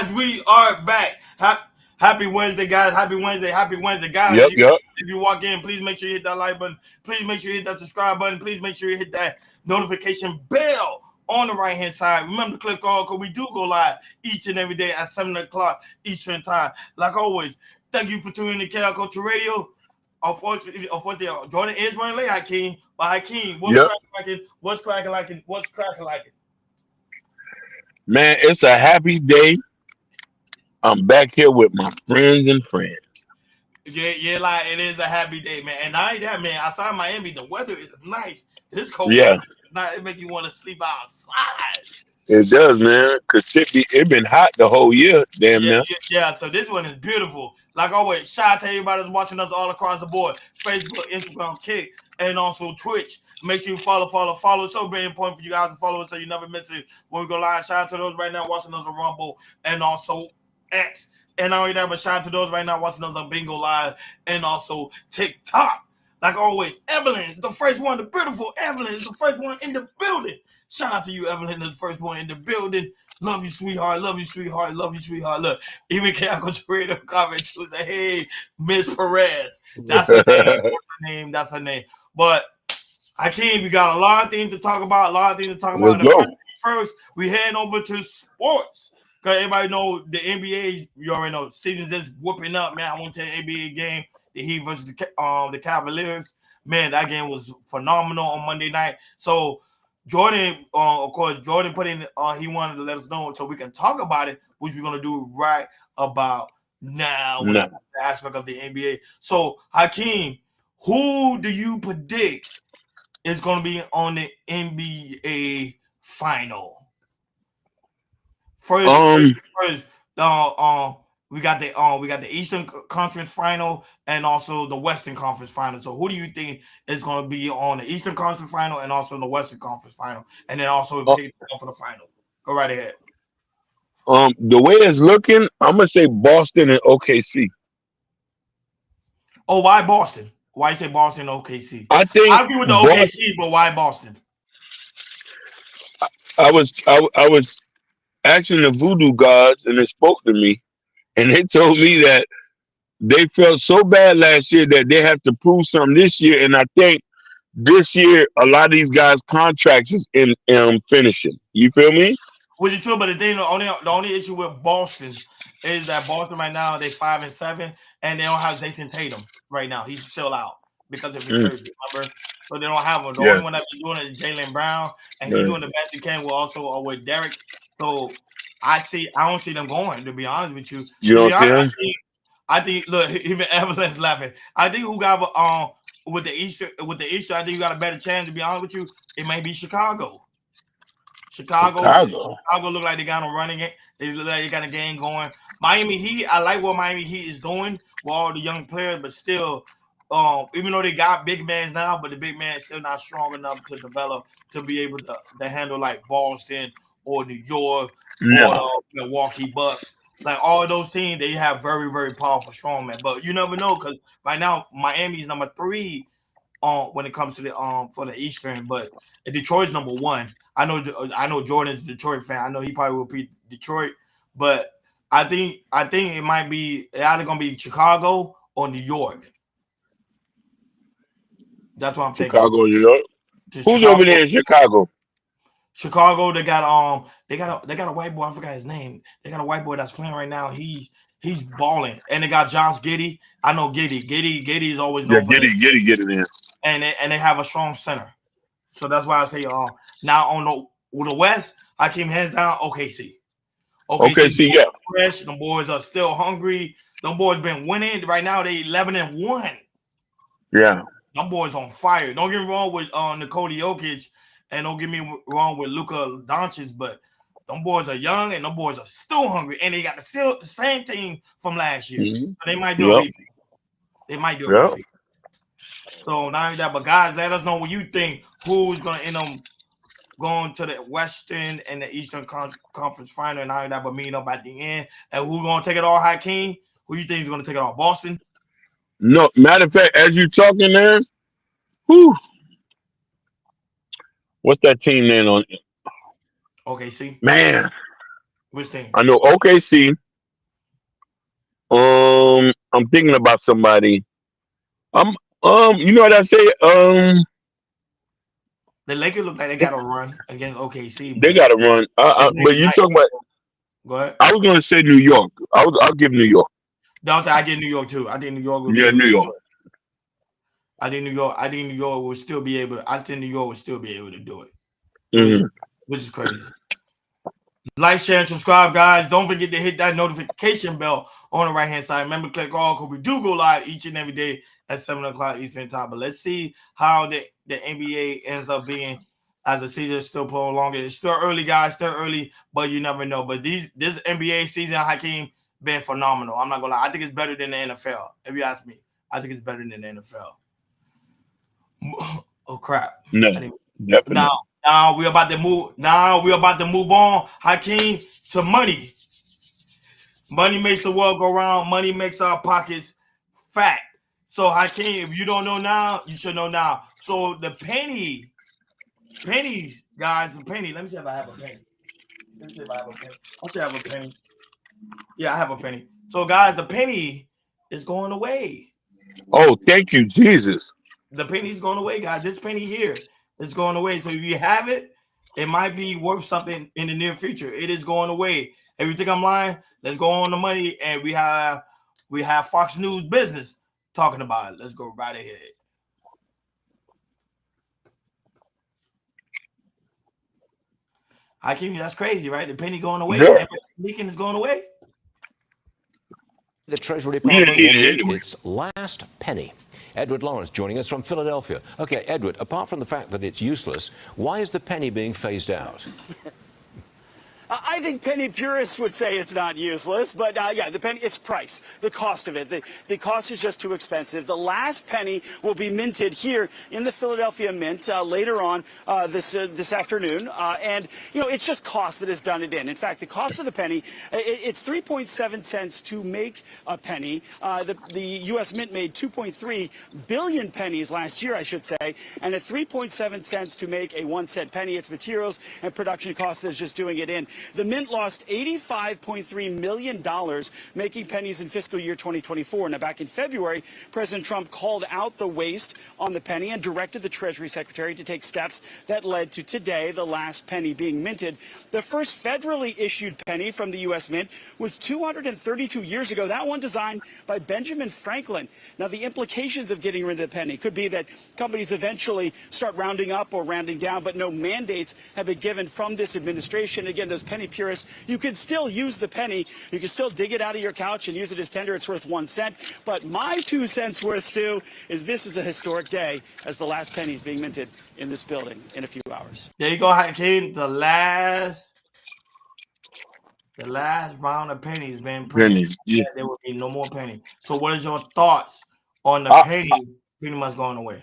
guys, we are back. Happy Wednesday, guys. Happy Wednesday. Happy Wednesday, guys. Yep, yep. If you walk in, please make sure you hit that like button. Please make sure you hit that subscribe button. Please make sure you hit that notification bell on the right hand side. Remember to click all because we do go live each and every day at 7 o'clock Eastern time. Like always, thank you for tuning in to KL Culture Radio. Unfortunately, Jordan is running late, Hakeem. But Hakeem, Yep. what's cracking like it? What's cracking like it? Man, it's a happy day. I'm back here with my friends and friends. Yeah, like it is a happy day, man. And not only that, man, outside Miami, the weather is nice. This cold Yeah, weather, it make you want to sleep outside. it does, man. Cause it been hot the whole year, damn Yeah, near. yeah, yeah. So this one is beautiful. Like always, shout out to everybody that's watching us all across the board: Facebook, Instagram, Kick, and also Twitch. Make sure you follow. It's so very important for you guys to follow us so you never miss it when we go live. Shout out to those right now watching us on Rumble and also X. And not only that, but shout out to those right now watching us on Bingo Live and also TikTok. Like always, Evelyn is the first one, the beautiful Evelyn is the first one in the building. Shout out to you, Evelyn, the first one in the building. Love you, sweetheart. Love you, sweetheart. Love you, sweetheart. Look, even Caco Torino comment too. Say, hey, Miss Perez. That's her name. That's her name. That's her name. But Hakeem, we got a lot of things to talk about. A lot of things to talk about. Let's And the go. first, we heading over to sports. Cause everybody know the NBA. You already know seasons is whooping up, man. I went to the NBA game, the Heat versus the Cavaliers. Man, that game was phenomenal on Monday night. So Jordan, of course, Jordan put in. He wanted to let us know so we can talk about it, which we're gonna do right about now when it Nah. comes to the aspect of the NBA. So Hakeem, who do you predict is gonna be on the NBA final? First, Um, first, we got the Eastern Conference Final and also the Western Conference Final. So, who do you think is going to be on the Eastern Conference Final and also in the Western Conference Final, and then also uh, pick for the final? Go right ahead. the way it's looking, I'm gonna say Boston and OKC. Oh, why Boston? Why you say Boston, OKC? I I think agree with the Boston. OKC, but why Boston? I was asking the voodoo gods, and they spoke to me, and they told me that they felt so bad last year that they have to prove something this year, and I think this year a lot of these guys' contracts is in finishing. You feel me? Which is true, but the only issue with Boston is that Boston right now they 5-7, and they don't have Jason Tatum right now. He's still out because of his Mm, surgery. Remember, so they don't have him. The yeah, only one that's been doing it is Jaylen Brown, and he's yeah. doing the best he can with also with Derek. So I don't see them going. To be honest with you, You to know be what I'm honest, saying? I think look even Evelyn's laughing. I think who got with the Easter, I think you got a better chance. To be honest with you, it may be Chicago. Chicago, Chicago. Chicago look like they got them running it. They look like they got a game going. Miami Heat, I like what Miami Heat is doing with all the young players, but still, even though they got big men now, but the big man is still not strong enough to develop to be able to handle like Boston or New York or No. the Milwaukee Bucks. Like all those teams, they have very, very powerful strongmen. But you never know because right now Miami's number 3 when it comes to the for the Eastern, but Detroit's number 1. I know Jordan's a Detroit fan. I know he probably will beat Detroit, but I think it might be either gonna be Chicago or New York. That's what I'm thinking. Chicago, New York. To Who's over Chicago, there in Chicago? Chicago, they got a white boy. I forgot his name. They got a white boy that's playing right now. He's balling, and they got Josh Giddey. I know Giddey. Giddey is always Yeah, known for his, get it in. and they have a strong center. So that's why I say now on the West, I came hands down OKC. Okay, OKC see, boys yeah, are fresh. The boys are still hungry. Them boys been winning. Right now they 11-1. yeah, Them boys on fire. Don't get me wrong with Nikola Jokic, and don't get me wrong with Luka Doncic, but them boys are young and them boys are still hungry. And they got the same team from last year. mhm, So they might do a yep, repeat. They might do a yep. repeat. So not only that, but guys, let us know what you think. Who's gonna end up going to the Western and the Eastern Conference Final, and all that, but meeting up at the end. And who's gonna take it all, Hakeem? Who you think is gonna take it all? Boston? No, matter of fact, as you talking there, whew, what's that team name on? Okay, see. Man, Which thing? I know OKC. I'm thinking about somebody. I'm you know what I say? The Lakers look like they got a run against OKC, They but got to run. they play But you tonight. talking about? Go ahead. I was gonna say New York. I'll give New York. Don't say I get New York too. I think New York will be Yeah, able New to do York. it. I think New York. I think New York will still be able. I think New York will still be able to do it, which Hmm. which is crazy. Like, share, and subscribe, guys. Don't forget to hit that notification bell on the right hand side. Remember, click all because we do go live each and every day at 7 o'clock Eastern time. But let's see how the NBA ends up being as the season is still prolonged. It's still early, guys. Still early, but you never know. But this NBA season, Hakeem, been phenomenal. I'm not gonna lie. I think it's better than the NFL. If you ask me, I think it's better than the NFL. Oh crap! No, I didn't, now, definitely. now we're about to move. Now we're about to move on, Hakeem, to money. Money makes the world go round. Money makes our pockets fat. So, Hakeem, if you don't know now, you should know now. So the pennies, guys, the penny. Let me see if I have a penny. Let me see if I have a penny. I should have a penny. Yeah, I have a penny. So, guys, the penny is going away. Oh, thank you, Jesus. The penny's going away, guys. This penny here is going away. So if you have it, it might be worth something in the near future. It is going away. If you think I'm lying, let's go on the money, and we have Fox News Business talking about it. Let's go right ahead. Hakeem, that's crazy, right? The penny going away. Yeah, Everything leaking is going away. The Treasury we didn't Department will need it mint anyway. its last penny. Edward Lawrence joining us from Philadelphia. Okay, Edward, apart from the fact that it's useless, why is the penny being phased out? I think penny purists would say it's not useless, but yeah, the penny, its price, the cost of it. The cost is just too expensive. The last penny will be minted here in the Philadelphia Mint later on this afternoon. And, you know, it's just cost that has done it in. In fact, the cost of the penny, it's 3.7 cents to make a penny. The U.S. Mint made 2.3 billion pennies last year, I should say, and at 3.7 cents to make a 1 cent penny, it's materials and production costs that's just doing it in. The Mint lost $85.3 million making pennies in fiscal year 2024. Now, back in February, President Trump called out the waste on the penny and directed the Treasury Secretary to take steps that led to today, the last penny being minted. The first federally issued penny from the U.S. Mint was 232 years ago. That one designed by Benjamin Franklin. Now, the implications of getting rid of the penny could be that companies eventually start rounding up or rounding down, but no mandates have been given from this administration. Again, those penny purists, you can still use the penny. You can still dig it out of your couch and use it as tender. It's worth 1 cent. But my 2 cents worth, Stu, is this is a historic day as the last penny is being minted in this building in a few hours. There you go, Hakeem. The last round of pennies been printed. Pennies. Yeah. There will be no more penny. So, what is your thoughts on the I, penny pretty much going away?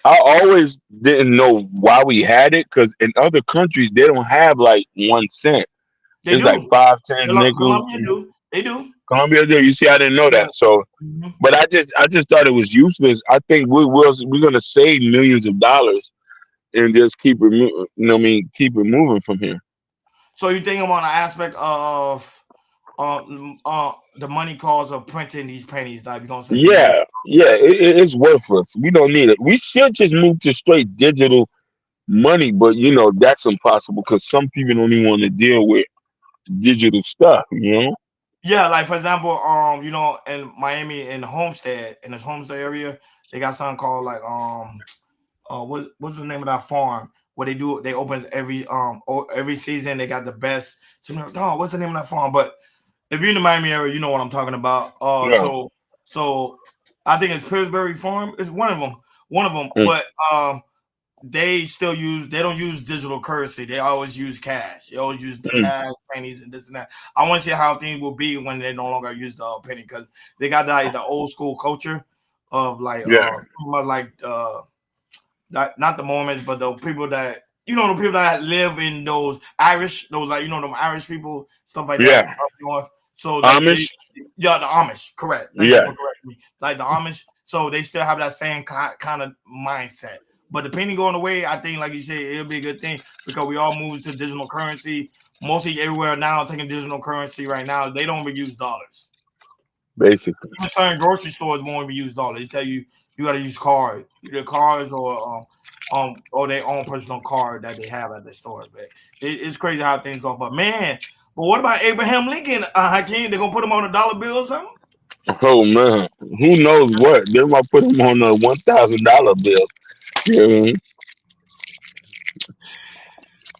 I always didn't know why we had it because in other countries they don't have like 1 cent. They It's like do. 5 cents, nickels. Columbia do. They do. Colombia there. You see, I didn't know Yeah. that. So, Mhm. but I just thought it was useless. I think we're gonna save millions of dollars and just keep it. You know, what I mean, keep it moving from here. So you think about an aspect of the money cost of printing these pennies, like we're gonna say for years. Yeah, it's worthless. We don't need it. We should just move to straight digital money, but that's impossible because some people don't even want to deal with digital stuff. Yeah, like for example, in Miami in this Homestead area, they got something called like what's the name of that farm where they open every season, they got the best. Oh, what's the name of that farm? But if you're in the Miami area, you know what I'm talking about. Yeah. So I think it's Pillsbury Farm. It's one of them. One of them. Mm. But they don't use digital currency. They always use cash. They always use Mm. cash, pennies, and this and that. I want to see how things will be when they no longer use the penny because they got the old school culture of like Yeah. like not the Mormons, but the people that the people that live in those Irish, those like them Irish people, stuff like that Yeah. up north. So Amish. yeah, the Amish, correct. Thank you Yeah. for correcting me. Like the Amish, so they still have that same kind of mindset. But the penny going away, I think, like you said, it'll be a good thing because we all move to digital currency. Mostly everywhere now taking digital currency right now. They don't even use dollars. basically. Even certain grocery stores won't even use dollars. They tell you got to use card, either cards or their own personal card that they have at the store. But it's crazy how things go. But man, but what about Abraham Lincoln? Hakeem, they gonna put him on a dollar bill or something? Oh man, who knows what? They might put him on a $1,000 bill. Yeah.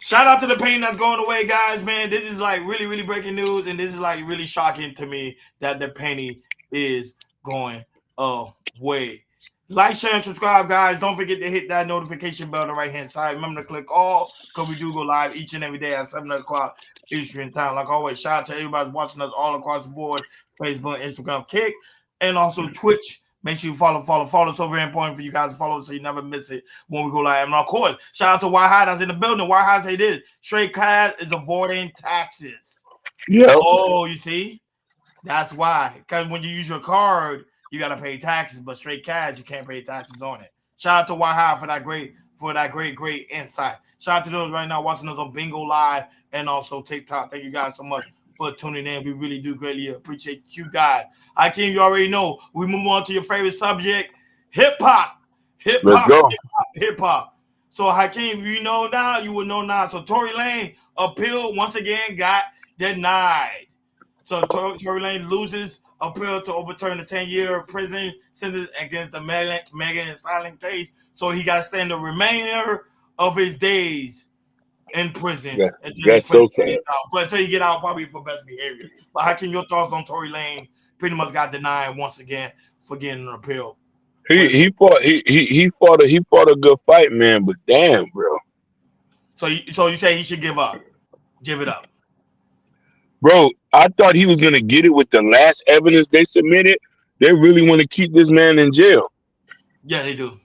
Shout out to the pain that's going away, guys. Man, this is like really, really breaking news, and this is like really shocking to me that the penny is going away. Like, share, and subscribe, guys. Don't forget to hit that notification bell on the right hand side. Remember to click all because we do go live each and every day at 7 o'clock Eastern time. Like always, shout out to everybody watching us all across the board: Facebook, Instagram, Kick, and also Twitch. Make sure you follow. It's so very important for you guys to follow so you never miss it when we go live. And of course, shout out to White High that's in the building. White High say this: straight cash is avoiding taxes. Yep. Oh, you see? That's why. Because when you use your card, you gotta pay taxes, but straight cash, you can't pay taxes on it. Shout out to White High for that great insight. Shout out to those right now watching us on Bingo Live and also TikTok. Thank you guys so much for tuning in. We really do greatly appreciate you guys. Hakeem, you already know. We move on to your favorite subject, hip hop. Hip Let's hop, go. hip hop. So Hakeem, you know now, you would know now. So Tory Lane appeal once again got denied. So Tory Lane loses appeal to overturn the 10-year prison sentence against the Megan Thee Stallion case. So he got to spend the remainder of his days in prison Yeah, until his that's so sad. get out. But until he get out, probably for best behavior. But how can your thoughts on Tory Lane? Pretty much got denied once again for getting an appeal. He fought a good fight, man. But damn, bro. So you say he should give up? Give it up. Bro, I thought he was gonna get it with the last evidence they submitted. They really want to keep this man in jail. Yeah, they do.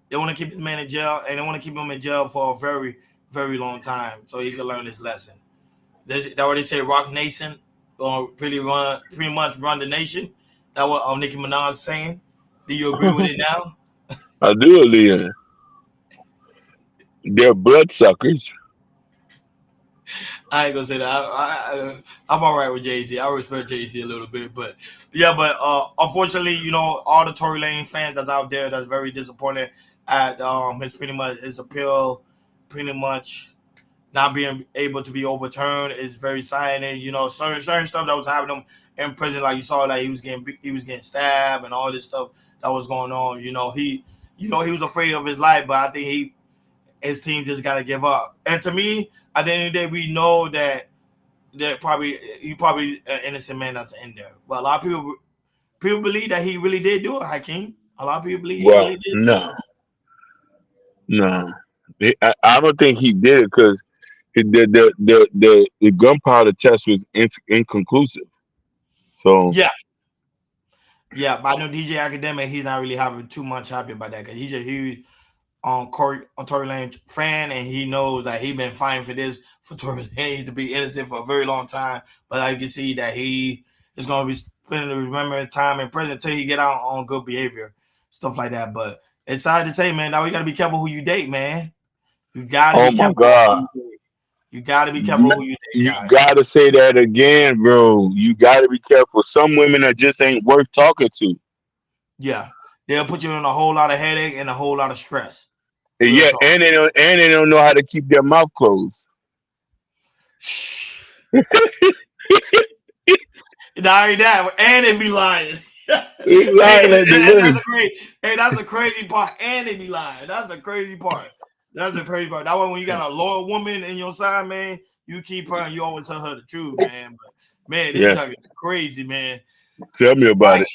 They want to keep this man in jail, and they want to keep him in jail for a very, very long time so he can learn this lesson. They already say Rock Nation pretty much run the nation. That's what Nicki Minaj is saying. Do you agree with it now? I do, Leon. They're bloodsuckers. I ain't gonna say that. I'm all right with Jay-Z. I respect Jay-Z a little bit, but yeah, but unfortunately, you know, all the Tory Lane fans that's out there that's very disappointed at his appeal, pretty much not being able to be overturned is very saddening. You know, certain stuff that was happening in prison, like you saw, like he was getting stabbed and all this stuff that was going on. You know, he was afraid of his life, but I think his team just got to give up. And to me, at the end of the day, we know that he probably an innocent man that's in there. But a lot of people believe that he really did do it, Hakeem. A lot of people believe he Well, really did do no, it. no. I don't think he did it because the gunpowder test was inconclusive. So Yeah, yeah. But I know DJ Academic, he's not really having too much happy about that because he's a huge on Tory Lane fan, and he knows that he's been fighting for Tory Lane to be innocent for a very long time. But I can see that he is going to be spending the remaining time in prison until he get out on good behavior, stuff like that. But it's sad to say, man. Now you got to be careful who you date, man. You got to oh be my careful who God. you date. You got to be careful who you date, You guys. gotta say that again, bro. You gotta be careful. Some women that just ain't worth talking to. Yeah, they'll put you in a whole lot of headache and a whole lot of stress. And Real yeah, talk. and they don't know how to keep their mouth closed. Not only that, and they be lying. They lying at the That's list. that's the crazy part. And they be lying. That's the crazy part. That's the crazy part. That way, when you got a loyal woman in your side, man, you keep her and you always tell her the truth, man. But man, this Yeah, is crazy, man. tell me about it.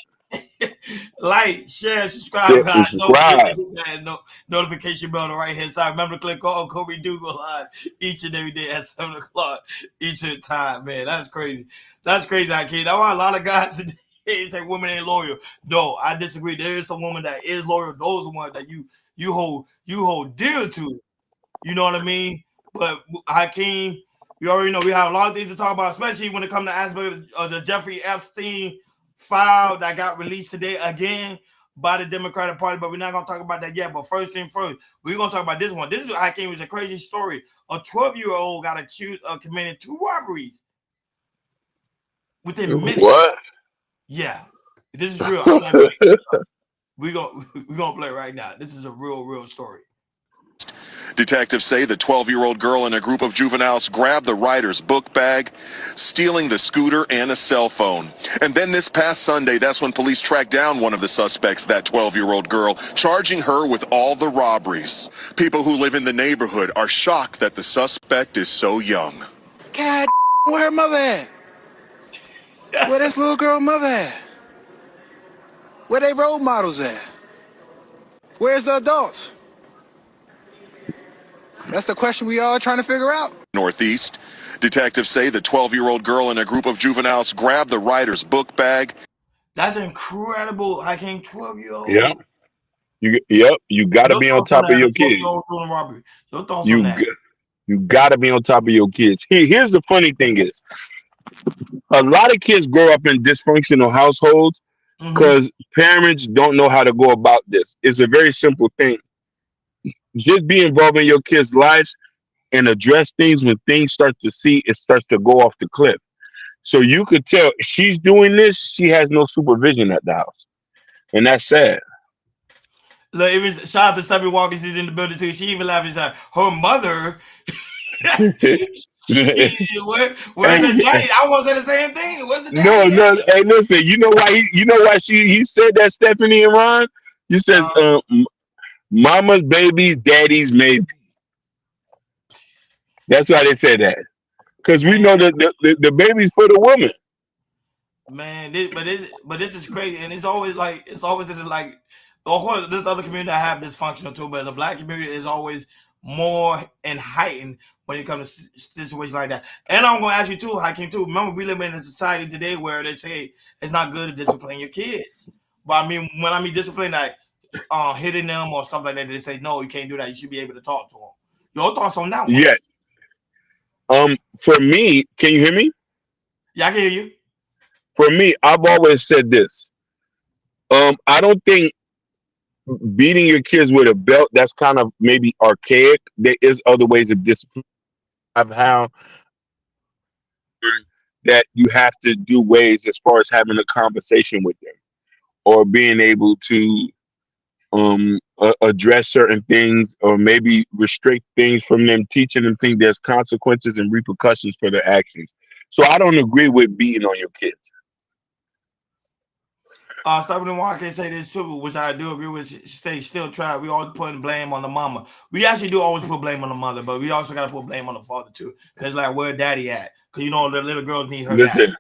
Like, share, subscribe, Share and guys. Don't forget to subscribe. hit that notification bell on the right hand side. Remember to click on Kobe do go live each and every day at 7 o'clock each time, man. That's crazy. That's crazy, I kid. That's why a lot of guys today say women ain't loyal. No, I disagree. There is some woman that is loyal. Those are ones that you hold dear to. You know what I mean? But Hakeem, we already know we have a lot of things to talk about, especially when it comes to aspect of the Jeffrey Epstein file that got released today again. by the Democratic Party, but we're not gonna talk about that yet. But first thing first, we're gonna talk about this one. This is Hakeem, was a crazy story. A 12-year-old got accused of committing 2 robberies within minutes. What? Yeah, this is real. I'm not we gonna play it right now. This is a real story. Detectives say the 12-year-old girl and a group of juveniles grabbed the rider's book bag, stealing the scooter and a cell phone. And then this past Sunday, that's when police tracked down one of the suspects, that 12-year-old girl, charging her with all the robberies. People who live in the neighborhood are shocked that the suspect is so young. God, where her mother at? Where this little girl mother at? Where they role models at? Where's the adults? That's the question we all trying to figure out. Northeast. Detectives say the 12-year-old girl and a group of juveniles grabbed the rider's book bag. That's incredible. Hakeem, 12-year-old. Yeah. You got to be on top of your kids. Your thoughts You on that? you got to be on top of your kids. Here's the funny thing is, a lot of kids grow up in dysfunctional households because parents don't know how to go about this. It's a very simple thing. Just be involved in your kids' lives and address things when things it starts to go off the cliff. So you could tell she's doing this, she has no supervision at the house. And that's sad. Look, even shout out to Stubby Walker, she's in the building too. She even laughed and said her mother. Where's the daddy? I was saying the same thing. Where's the daddy? No. Hey, listen. You know why he said that, Stephanie and Ron. He says, "Mama's babies, daddy's maybe." That's why they said that. Because we know that the baby's for the woman. Man, but this is crazy, and it's always in like. Of course, this other community that have dysfunctional too, but the black community is always more and heightened when it comes to situations like that. And I'm going to ask you too, Hakeem, too. Remember, we live in a society today where they say it's not good to discipline your kids. But I mean, when I mean discipline, like hitting them or stuff like that, they say no, you can't do that. You should be able to talk to them. Your thoughts on that one? Yeah. For me, can you hear me? Yeah, I can hear you. For me, I've always said this. I don't think beating your kids with a belt, that's kind of maybe archaic. There is other ways of discipline. I've found that you have to do ways as far as having a conversation with them or being able to address certain things or maybe restrict things from them, teaching them things. There's consequences and repercussions for their actions. So I don't agree with beating on your kids. Stephanie Walker can say this too, which I do agree with. Still try. We always putting blame on the mama. We actually do always put blame on the mother, but we also got to put blame on the father too. Because like, where daddy at? Because you know the little girls need her. Listen,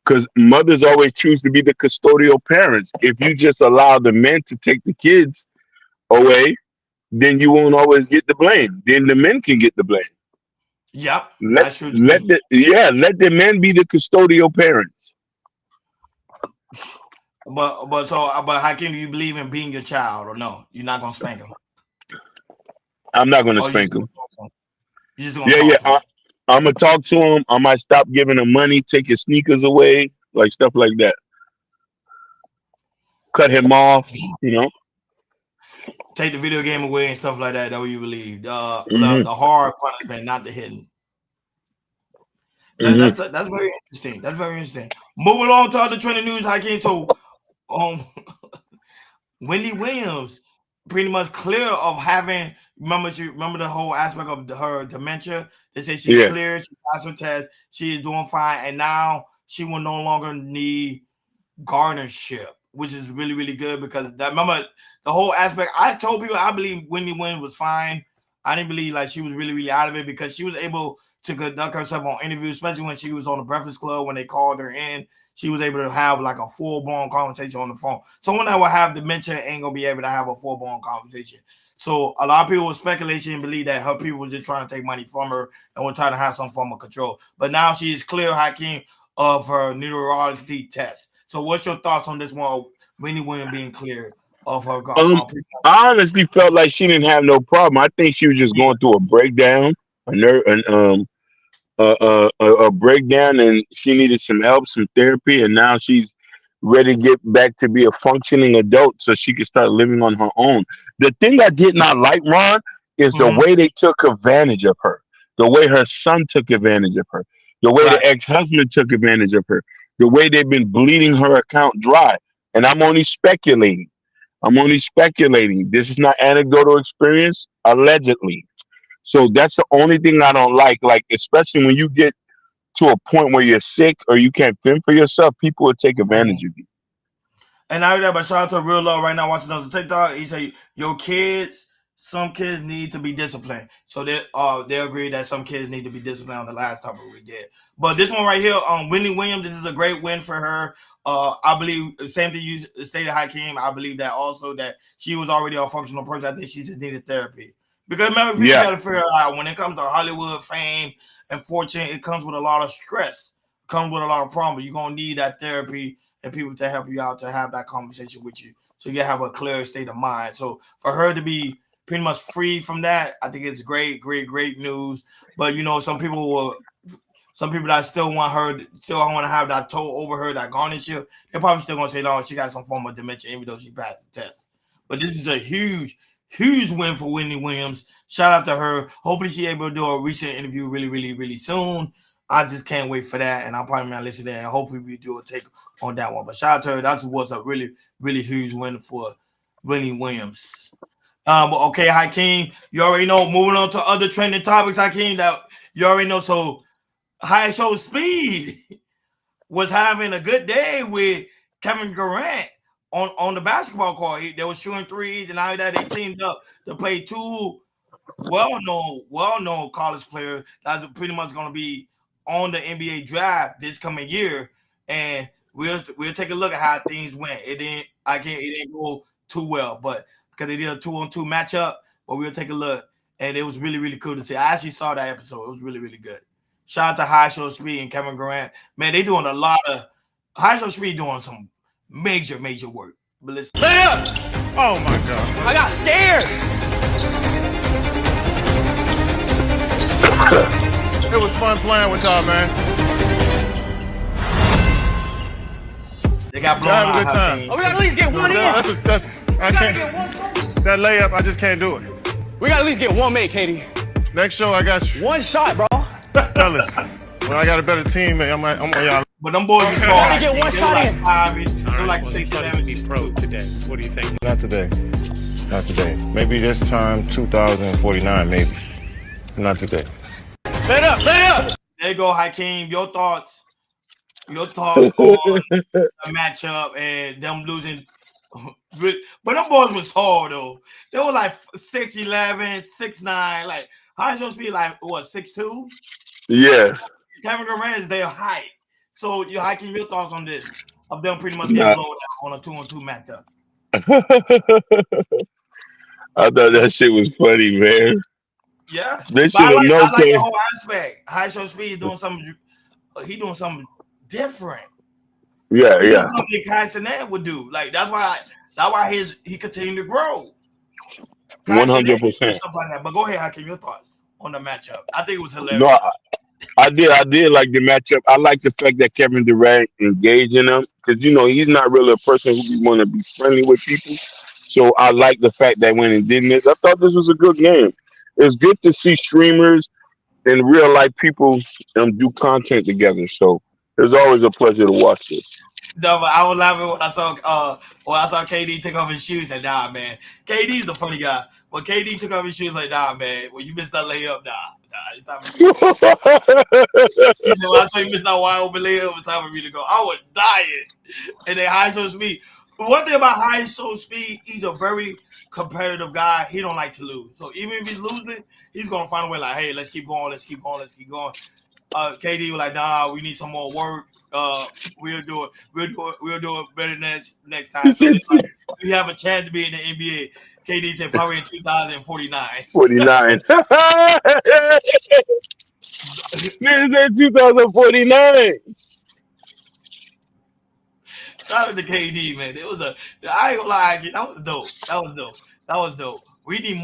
because mothers always choose to be the custodial parents. If you just allow the men to take the kids away, then you won't always get the blame. Then the men can get the blame. Yep. Let the men be the custodial parents. But Hakeem, do you believe in being your child or no? You're not gonna spank him. I'm not gonna spank him. You just gonna talk to him. I'm gonna talk to him. I might stop giving him money, take his sneakers away, like stuff like that. Cut him off, you know. Take the video game away and stuff like that. That what you believe. The hard punishment, not the hitting. That's very interesting. That's very interesting. Moving on to other trending news, Hakeem. So, Wendy Williams pretty much clear of having. Remember the whole aspect of her dementia. They say she's clear. She passed her test. She is doing fine, and now she will no longer need guardianship, which is really good because remember the whole aspect. I told people I believe Wendy Williams was fine. I didn't believe like she was really out of it because she was able to conduct herself on interviews, especially when she was on the Breakfast Club when they called her in. She was able to have like a full-blown conversation on the phone. Someone that will have dementia ain't gonna be able to have a full-blown conversation. So a lot of people with speculation believe that her people were just trying to take money from her and were trying to have some form of control. But now she is clear, Hakeem, of her neurology test. So what's your thoughts on this one? Wendy Williams being clear of her. I honestly felt like she didn't have no problem. I think she was just going through a breakdown, a breakdown, and she needed some help, some therapy, and now she's ready to get back to be a functioning adult so she could start living on her own. The thing I did not like, Ron, is the Mhm. way they took advantage of her, the way her son took advantage of her, the way Right. the ex-husband took advantage of her, the way they've been bleeding her account dry. And I'm only speculating. I'm only speculating. This is not anecdotal experience, allegedly. So that's the only thing I don't like. Like, especially when you get to a point where you're sick or you can't fend for yourself, people will take Mhm. advantage of you. And I heard that, but shout out to Real Love right now watching us on TikTok. He say your kids, some kids need to be disciplined. So they agree that some kids need to be disciplined on the last topic we did. But this one right here, Whitney Williams, this is a great win for her. I believe same thing you stated, Hakeem. I believe that also that she was already a functional person. I think she just needed therapy. Because remember, people Yeah, got to figure out when it comes to Hollywood fame and fortune, it comes with a lot of stress, comes with a lot of problems. You're gonna need that therapy and people to help you out to have that conversation with you so you have a clear state of mind. So for her to be pretty much free from that, I think it's great news. But some people that still want to have that toe over her, that garnish her, they're probably still gonna say, no, she got some form of dementia, even though she passed the test. But this is a huge win for Whitney Williams. Shout out to her. Hopefully she able to do a recent interview really soon. I just can't wait for that, and I'll probably not listen to that. And hopefully we do a take on that one. But shout out to her. That was a really huge win for Whitney Williams. But okay, Hakeem, you already know. Moving on to other trending topics, Hakeem, that you already know. So High Show Speed was having a good day with Kevin Durant on the basketball court. They were shooting threes, and now that they teamed up to play two well-known college players that's pretty much going to be on the NBA draft this coming year, and we'll take a look at how things went. It didn't go too well, but because they did a 2-on-2 matchup, but we'll take a look, and it was really cool to see. I actually saw that episode. It was really good. Shout out to High Show Speed and Kevin Durant. Man, they doing a lot of High Show Speed doing some major work. But listen, Lay up! Oh my God. I got scared. It was fun playing with y'all, man. they got blown Y'all have out. a good time. Hakeem. Oh, we gotta at least get one in. I can't. That layup, I just can't do it. We gotta at least get one make, Katie. Next show, I got you. One shot, bro. Fellas, when I got a better team, I'm on y'all. But them boys was tall. Get one shot in. They're like 6, 7, be pro today. What do you think? Not today. Not today. Maybe this time, 2049, maybe. Not today. Lay it up! There you go, Hakeem. Your thoughts on the matchup and them losing. But them boys was tall though. They were like 6'11", 6'9". Like High Show Speed, like what, 6'2"? yeah. Kevin Durant is their height. So Hakeem, your thoughts on this? Of them pretty much getting Nah. blown out on a 2-on-2 matchup. I thought that shit was funny, man. Yeah. They But should have known. I like the whole aspect. High Show Speed doing something. He doing something different. Yeah, He yeah. doing something Kai Cenat would do. Like that's why he continued to grow. 100%. Stuff like that. But go ahead, Hakeem, your thoughts on the matchup. I think it was hilarious. No, I did like the matchup. I like the fact that Kevin Durant engaged in them because he's not really a person who want to be friendly with people. So I like the fact that when he did this, I thought this was a good game. It's good to see streamers and real life people do content together. So it's always a pleasure to watch this. No, but I was laughing when I saw KD take off his shoes. And nah, man, KD's a funny guy. When KD took off his shoes, like nah, man, when you missed that layup, nah, it's time for me. He said, when I saw you missed that wide open layup, it's time for me to go. I was dying. And then High Show Speed. But one thing about High Show Speed, he's a very competitive guy. He don't like to lose. So even if he's losing, he's gonna find a way. Like, hey, let's keep going. KD was like, nah, we need some more work. We'll do it better next time. So like, we have a chance to be in the NBA. KD said probably in 2049. 49. Nigga said 2049. Shout out to KD, man. I ain't gonna lie, that was dope. We need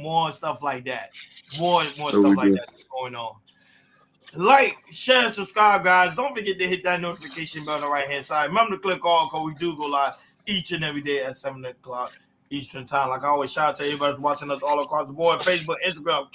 more stuff like that. More stuff like that going on. Like, share, and subscribe, guys. Don't forget to hit that notification bell on the right-hand side. Remember to click all, because we do go live each and every day at 7 o'clock Eastern time. Like I always shout out to everybody that's watching us all across the board. Facebook, Instagram,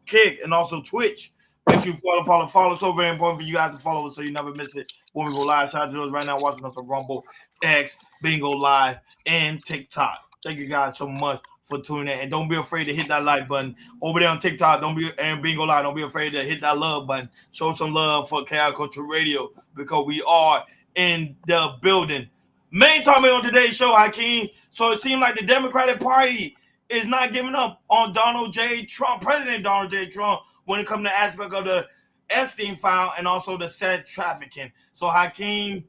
Kick, and also Twitch. Make sure you follow. So very important for you guys to follow us so you never miss it when we go live. Shout out to those right now watching us on Rumble, X, Bingo Live, and TikTok. Thank you guys so much for tuning in. And don't be afraid to hit that like button over there on TikTok. And Bingo Live. Don't be afraid to hit that love button. Show some love for Chaos Culture Radio because we are in the building. Main topic on today's show, Hakeem. So it seems like the Democratic Party is not giving up on Donald J. Trump, President Donald J. Trump, when it comes to aspect of the Epstein file and also the sex trafficking. So Hakeem,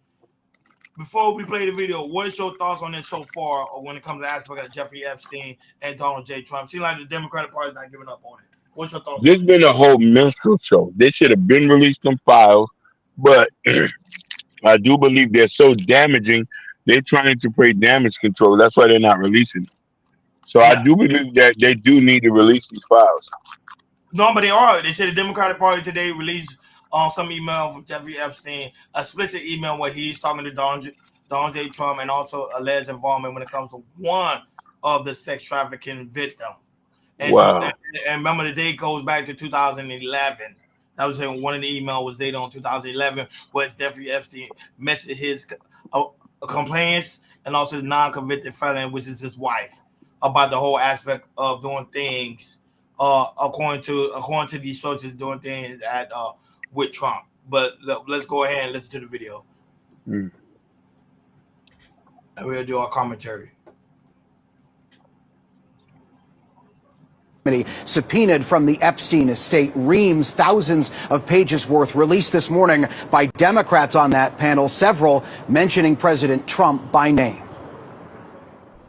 before we play the video, what is your thoughts on this so far when it comes to aspect of Jeffrey Epstein and Donald J. Trump? Seems like the Democratic Party is not giving up on it. What's your thoughts? This has been a whole minstrel show. They should have been released them files, but I do believe they're so damaging. They're trying to create damage control. That's why they're not releasing them. So yeah. I do believe that they do need to release these files. No, but they are. They said the Democratic Party today released some email from Jeffrey Epstein, a explicit email where he's talking to Donald J. Trump and also alleged involvement when it comes to one of the sex trafficking victims. And, wow. And remember, the date goes back to 2011. That was saying one of the emails was dated on 2011, where Jeffrey Epstein mentioned his complaints and also his non-convicted felon, which is his wife, about the whole aspect of doing things according to these sources, doing things with Trump. But let's go ahead and listen to the video. And we'll do our commentary. Subpoenaed from the Epstein estate, reams thousands of pages worth released this morning by Democrats on that panel, several mentioning President Trump by name.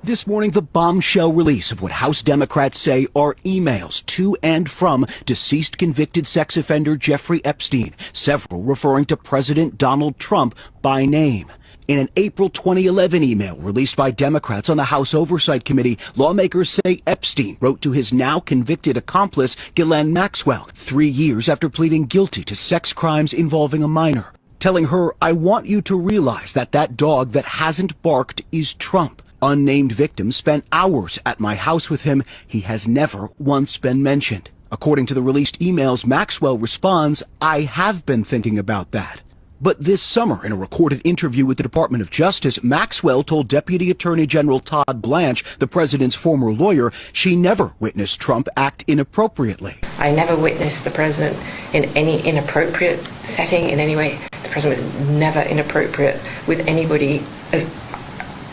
This morning, the bombshell release of what House Democrats say are emails to and from deceased convicted sex offender Jeffrey Epstein, several referring to President Donald Trump by name. In an April 2011 email released by Democrats on the House Oversight Committee, lawmakers say Epstein wrote to his now convicted accomplice, Ghislaine Maxwell, 3 years after pleading guilty to sex crimes involving a minor, telling her, "I want you to realize that that dog that hasn't barked is Trump. Unnamed victims spent hours at my house with him. He has never once been mentioned." According to the released emails, Maxwell responds, "I have been thinking about that." But this summer, in a recorded interview with the Department of Justice, Maxwell told Deputy Attorney General Todd Blanche, the president's former lawyer, she never witnessed Trump act inappropriately. I never witnessed the president in any inappropriate setting in any way. The president was never inappropriate with anybody.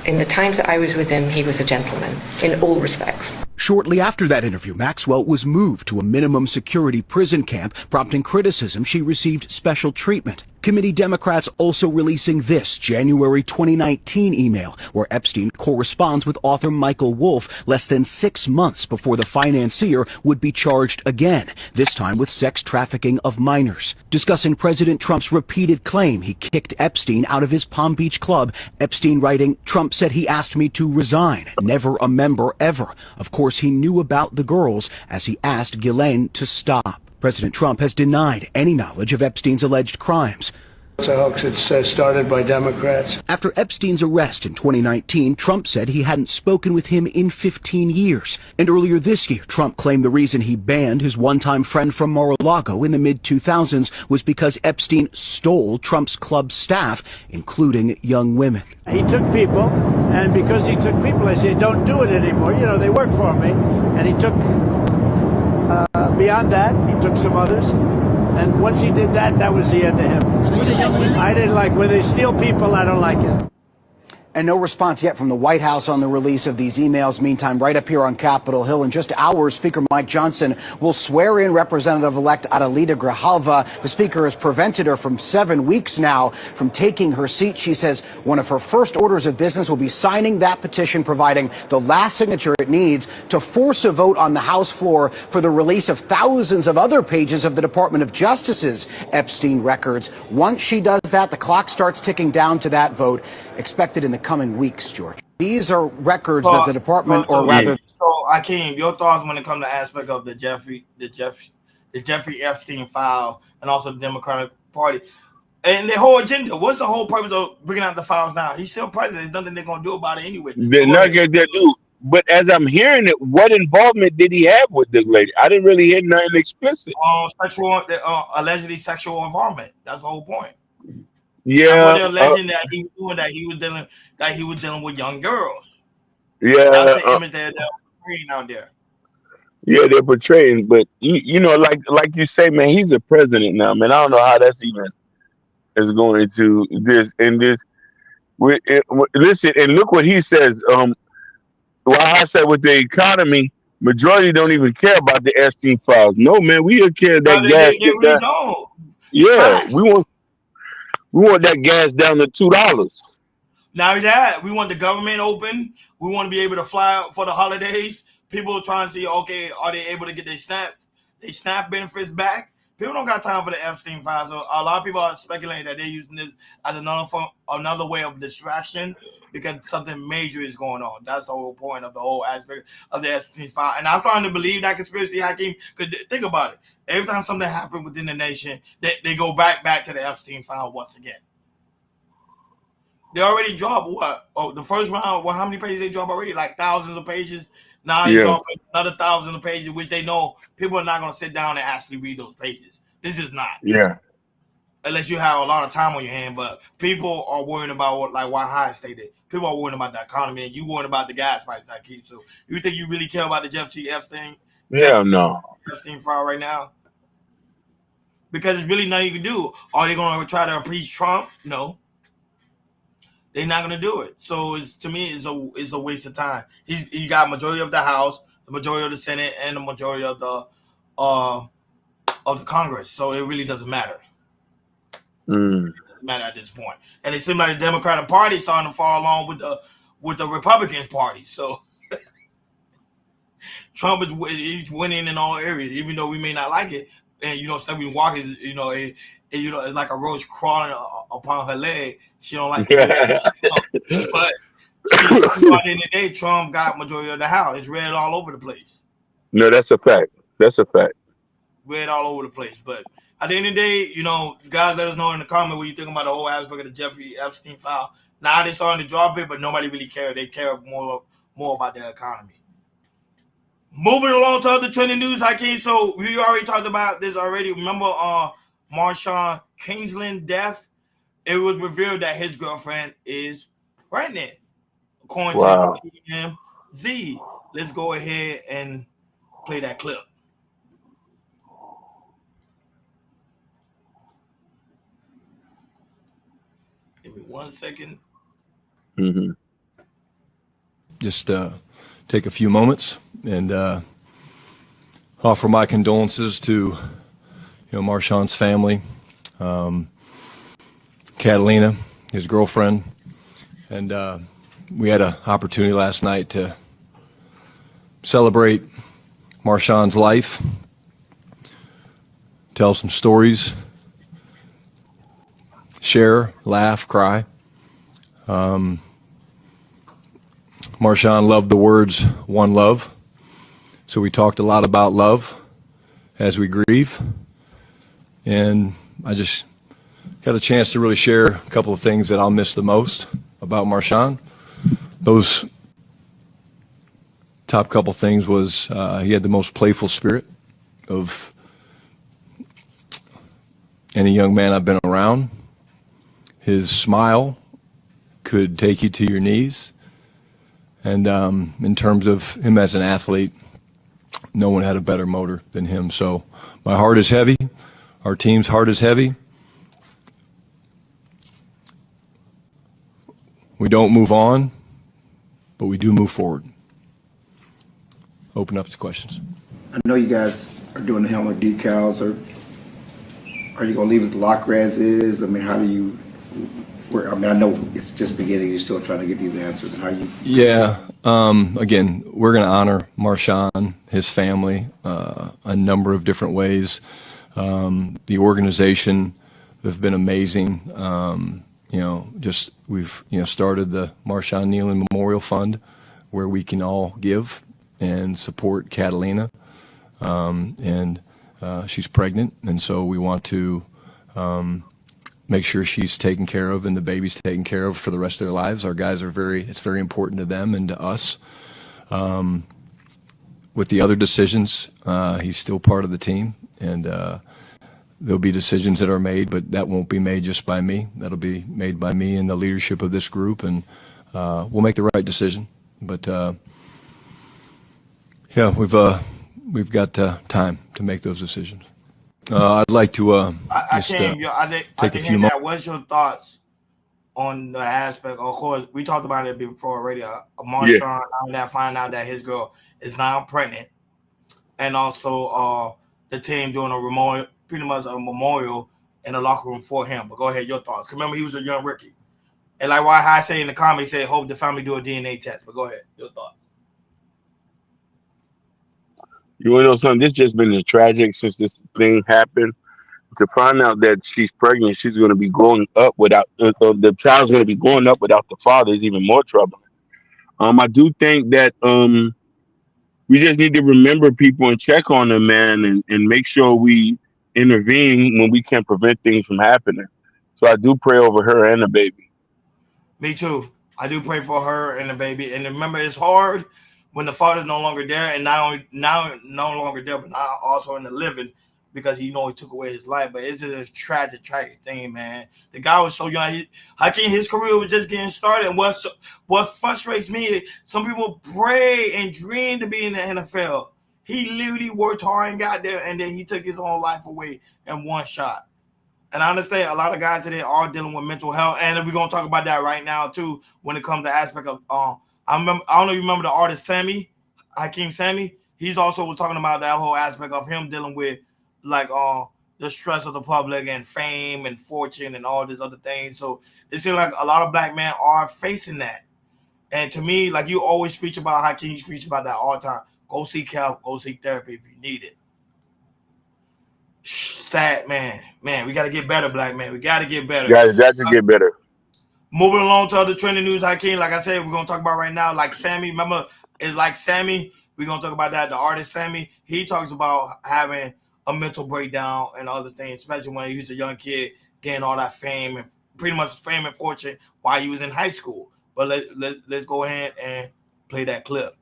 In the times that I was with him, he was a gentleman in all respects. Shortly after that interview, Maxwell was moved to a minimum security prison camp, prompting criticism she received special treatment. Committee Democrats also releasing this January 2019 email, where Epstein corresponds with author Michael Wolff less than 6 months before the financier would be charged again, this time with sex trafficking of minors. Discussing President Trump's repeated claim he kicked Epstein out of his Palm Beach club, Epstein writing, "Trump said he asked me to resign, never a member ever. Of course, he knew about the girls as he asked Ghislaine to stop." President Trump has denied any knowledge of Epstein's alleged crimes. It's a hoax. It's started by Democrats. After Epstein's arrest in 2019, Trump said he hadn't spoken with him in 15 years. And earlier this year, Trump claimed the reason he banned his one-time friend from Mar-a-Lago in the mid-2000s was because Epstein stole Trump's club staff, including young women. He took people, and because he took people, I said, don't do it anymore. You know, they work for me. And he took, beyond that, he took some others. And once he did that, that was the end of him. I didn't like, when they steal people, I don't like it. And no response yet from the White House on the release of these emails. Meantime, right up here on Capitol Hill, in just hours, Speaker Mike Johnson will swear in Representative-elect Adelita Grijalva. The Speaker has prevented her from 7 weeks now from taking her seat. She says one of her first orders of business will be signing that petition, providing the last signature it needs to force a vote on the House floor for the release of thousands of other pages of the Department of Justice's Epstein records. Once she does that, the clock starts ticking down to that vote, expected in the coming weeks, George. These are records that the department, or rather... So, Akeem, your thoughts when it comes to aspect of the Jeffrey the Jeffrey Epstein file, and also the Democratic Party. And their whole agenda. What's the whole purpose of bringing out the files now? He's still president. There's nothing they're gonna do about it anyway. They're not gonna do. But as I'm hearing it, what involvement did he have with this lady? I didn't really hear nothing explicit. Allegedly sexual involvement. That's the whole point. Yeah, that's what they're alleging that he was doing. That he was dealing with young girls. Yeah, that's the image that they're portraying out there. Yeah, they're portraying, but you know, like you say, man, he's a president now, man. I don't know how that's even is going to this and this. Listen, and look what he says. Well, I said with the economy, majority don't even care about the Epstein files. No, man, we don't care that gas they really don't. Yeah, we want that gas down to $2. Now that we want the government open, we want to be able to fly out for the holidays. People are trying to see, okay, are they able to get their SNAP benefits back? People don't got time for the Epstein files. So a lot of people are speculating that they're using this as another way of distraction because something major is going on. That's the whole point of the whole aspect of the Epstein file. And I'm starting to believe that conspiracy, Hakeem, because think about it. Every time something happens within the nation, they go back to the Epstein file once again. They already dropped what? Oh, the first round, how many pages they dropped already? Like thousands of pages. Now they drop another thousands of pages, which they know people are not going to sit down and actually read those pages. This is not. Yeah. Unless you have a lot of time on your hand, but people are worrying about what High stated. People are worrying about the economy, and you worrying about the gas prices. I keep. So you think you really care about the Jeffrey Epstein? No. Epstein file right now? Because there's really nothing you can do. Are they going to try to impeach Trump? No. They're not going to do it. So to me, it's a waste of time. He got majority of the House, the majority of the Senate, and the majority of the Congress. So it really doesn't matter. Doesn't matter at this point. And it seems like the Democratic Party is starting to fall along with the Republicans Party. So Trump is winning in all areas, even though we may not like it. And Stephanie Walker is it's like a roach crawling upon her leg. She don't like it. But at the end of the day, Trump got majority of the House. It's red all over the place. No, that's a fact. Red all over the place. But at the end of the day, guys, let us know in the comment what you think about the whole aspect of the Jeffrey Epstein file. Now they're starting to drop it, but nobody really cares. They care more about their economy. Moving along to other trending news, Hakeem. So we already talked about this already. Remember Marshawn Kingsland's death? It was revealed that his girlfriend is pregnant, according to TMZ. Let's go ahead and play that clip. Give me 1 second. Just take a few moments and offer my condolences to Marshawn's family, Catalina, his girlfriend, and we had an opportunity last night to celebrate Marshawn's life, tell some stories, share, laugh, cry. Marshawn loved the words "one love," so we talked a lot about love as we grieve, and I just got a chance to really share a couple of things that I'll miss the most about Marshawn. Those top couple things was he had the most playful spirit of any young man I've been around. His smile could take you to your knees. And in terms of him as an athlete, no one had a better motor than him. So my heart is heavy. Our team's heart is heavy. We don't move on, but we do move forward. Open up to questions. I know you guys are doing the helmet decals. Are you going to leave it the locker as is? I mean, how do you... I mean, I know it's just beginning. You're still trying to get these answers. How you? Yeah. Again, we're going to honor Marshawn, his family, a number of different ways. The organization have been amazing. We've started the Marshawn Nealon Memorial Fund, where we can all give and support Catalina. And she's pregnant, and so we want to make sure she's taken care of and the baby's taken care of for the rest of their lives. Our guys are it's very important to them and to us. With the other decisions, he's still part of the team, and there'll be decisions that are made, but that won't be made just by me. That'll be made by me and the leadership of this group, and we'll make the right decision. But yeah, we've got time to make those decisions. I'd like to take a few moments. What's your thoughts on the aspect? Of course, we talked about it before already. Marshawn find out that his girl is now pregnant, and also the team doing pretty much a memorial in the locker room for him. But go ahead, your thoughts. Remember, he was a young rookie, and like why I say in the comments, say hope the family do a DNA test. But go ahead, your thoughts. You want to know something? This just been tragic since this thing happened. To find out that she's pregnant, she's going to be growing up without the child's going to be growing up without the father is even more troubling. I do think that we just need to remember people and check on them, man, and make sure we intervene when we can prevent things from happening. So I do pray over her and the baby. Me too. I do pray for her and the baby. And remember, it's hard when the father's no longer there, and not only now no longer there, but now also in the living, because he took away his life. But it's just a tragic thing, man. The guy was so young. His career was just getting started. And what frustrates me, some people pray and dream to be in the NFL. He literally worked hard and got there, and then he took his own life away in one shot. And I understand a lot of guys today are dealing with mental health, and we're gonna talk about that right now too when it comes to aspect of I don't know if you remember the artist Hakeem Sammy. He's also was talking about that whole aspect of him dealing with like the stress of the public and fame and fortune and all these other things. So it seems like a lot of black men are facing that. And to me, like you always preach about Hakeem, you preach about that all the time. Go seek help, go seek therapy if you need it. Sad, man. We got to get better, black man. We got to get better. Yeah, got to get better. Moving along to other trending news, Hakeem, like I said, we're going to talk about right now, like Sammy. Remember, it's like Sammy. We're going to talk about that. The artist Sammy, he talks about having a mental breakdown and other things, especially when he was a young kid, getting all that fame and pretty much fame and fortune while he was in high school. But let's go ahead and play that clip.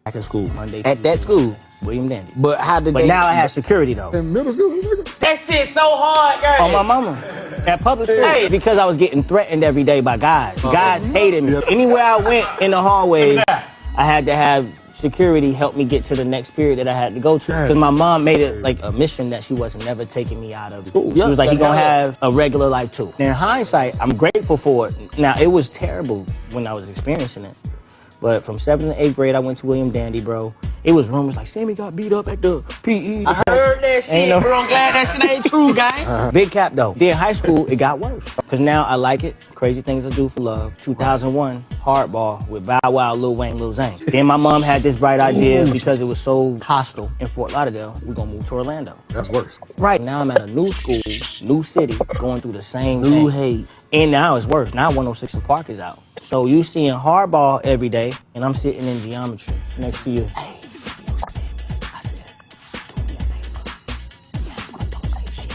Back in school Monday. At that school, William Dandy. But how did But now I have security though. In middle school? That shit so hard, girl. On my mama. At public school. Hey, because I was getting threatened every day by guys. Guys hated me. Anywhere I went in the hallways, I had to have security help me get to the next period that I had to go to. Because my mom made it like a mission that she wasn't never taking me out of school. She was like, you're gonna have a regular life too. In hindsight, I'm grateful for it. Now, it was terrible when I was experiencing it. But from 7th and 8th grade, I went to William Dandy, bro. It was rumors like Sammy got beat up at the PE. I heard that shit, bro. I'm glad that shit ain't true, gang. Big cap, though. Then high school, it got worse. Because now I like it. Crazy Things I Do for Love. 2001, Hardball with Bow Wow, Lil Wayne, Lil Zane. Then my mom had this bright idea because it was so hostile in Fort Lauderdale, we're going to move to Orlando. That's worse. Right. Now I'm at a new school, new city, going through the same thing. New hate. And now it's worse. Now 106 and Park is out. So you seeing Hardball every day, and I'm sitting in geometry next to you. Hey, you said me. I said, do me a favor. Yes, but don't say shit.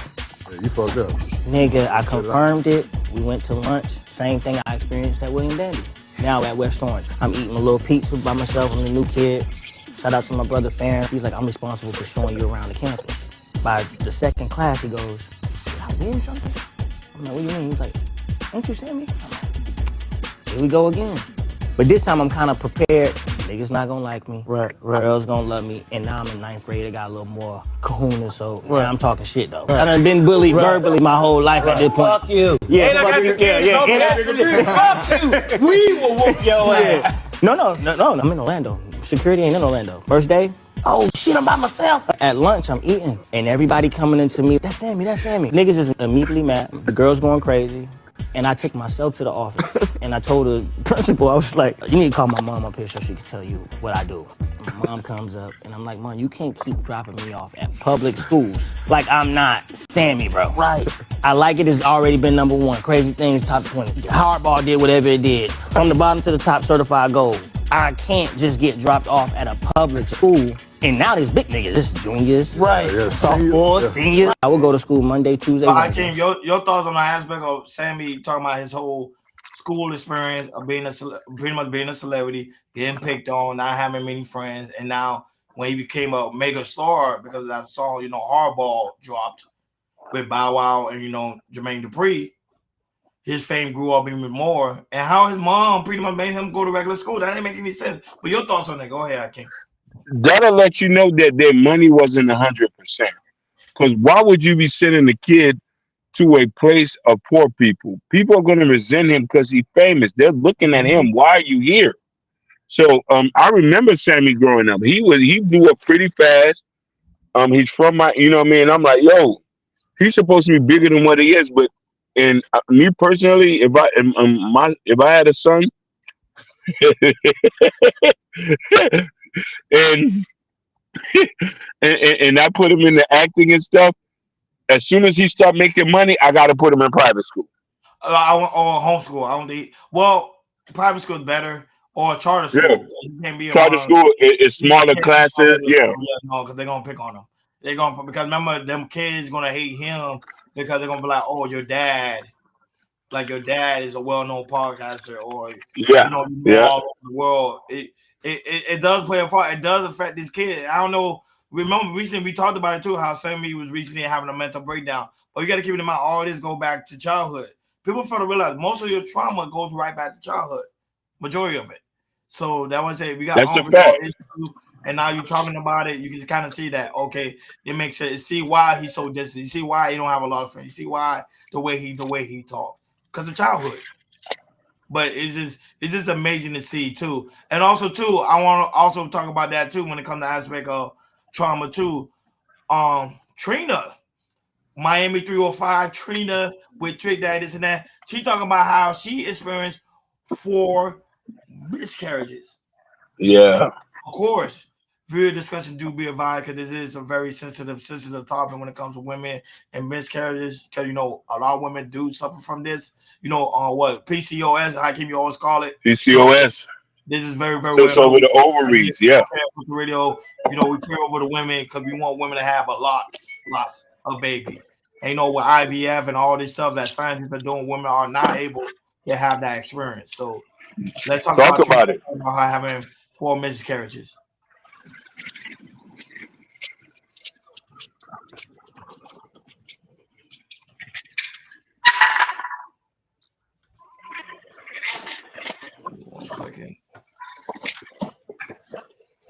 Yeah, you fucked up. Nigga, I confirmed it. We went to lunch. Same thing I experienced at William Dandy. Now at West Orange. I'm eating a little pizza by myself. I'm the new kid. Shout out to my brother Farron. He's like, I'm responsible for showing you around the campus. By the second class, he goes, did I win something? I'm like, what do you mean? He's like, ain't you seen me? I'm like, here we go again. But this time I'm kind of prepared. Niggas not gonna like me. Right. Girls gonna love me. And now I'm in 9th grade. I got a little more kahuna, so now I'm talking shit though. I done been bullied verbally my whole life at this point. Fuck you. Yeah, Fuck you. We will whoop your ass. No, I'm in Orlando. Security ain't in Orlando. First day, Oh shit, I'm by myself. at lunch, I'm eating. And everybody coming into me, that's Sammy. Niggas is immediately mad. The girls going crazy. And I took myself to the office and I told the principal, I was like, you need to call my mom up here so she can tell you what I do. And my mom comes up and I'm like, Mom, you can't keep dropping me off at public schools like I'm not Sammy, bro. Right. I Like It has already been #1. Crazy Things, top 20. Hardball did whatever it did. From the bottom to the top, certified gold. I can't just get dropped off at a public school. And now there's big niggas, this is juniors, right? Sophomores, seniors. I would go to school Monday, Tuesday, Wednesday. Your thoughts on the aspect of Sammy talking about his whole school experience of being pretty much being a celebrity, getting picked on, not having many friends, and now when he became a mega star because of that song, Hardball dropped with Bow Wow and Jermaine Dupri, his fame grew up even more, and how his mom pretty much made him go to regular school. That didn't make any sense. But your thoughts on that? Go ahead, Akeem. That'll let you know that their money wasn't 100%. Because why would you be sending a kid to a place of poor people? People are going to resent him because he's famous. They're looking at him. Why are you here? So I remember Sammy growing up. He blew up pretty fast. He's from my, I'm like, yo, he's supposed to be bigger than what he is. But me personally, if I had a son, and and I put him in the acting and stuff, as soon as he start making money, I got to put him in private school. I want or homeschool. I don't think. Well, private school is better or charter school. Yeah. You can't be Charter school is smaller classes. Yeah. No, because they're gonna pick on him. Because remember them kids gonna hate him because they're gonna be like, oh, your dad is a well-known podcaster, or all over the world. It does play a part. It does affect this kid. I don't know. Remember recently we talked about it too, how Sammy was recently having a mental breakdown. But you got to keep in mind, all this go back to childhood. People fail to realize most of your trauma goes right back to childhood, majority of it. So that was it. We got issues, and now you're talking about it. You can kind of see that. Okay, it makes sense. See why he's so distant. You see why he don't have a lot of friends. You see why the way he talks because of childhood. But it's just amazing to see too. And also too, I want to also talk about that too when it comes to aspect of trauma too. Trina, Miami 305, Trina with Trick Daddy, this and that. She talking about how she experienced 4 miscarriages. Yeah. Of course, viewer discussion do be advised because this is a very sensitive topic when it comes to women and miscarriages. Because a lot of women do suffer from this. What PCOS? How can you always call it? PCOS. This is very, very well. Over the ovaries, yeah. With the radio, we pray over the women because we want women to have lots of baby. And with IVF and all this stuff that scientists are doing, women are not able to have that experience. So let's talk about it. About having 4 miscarriages.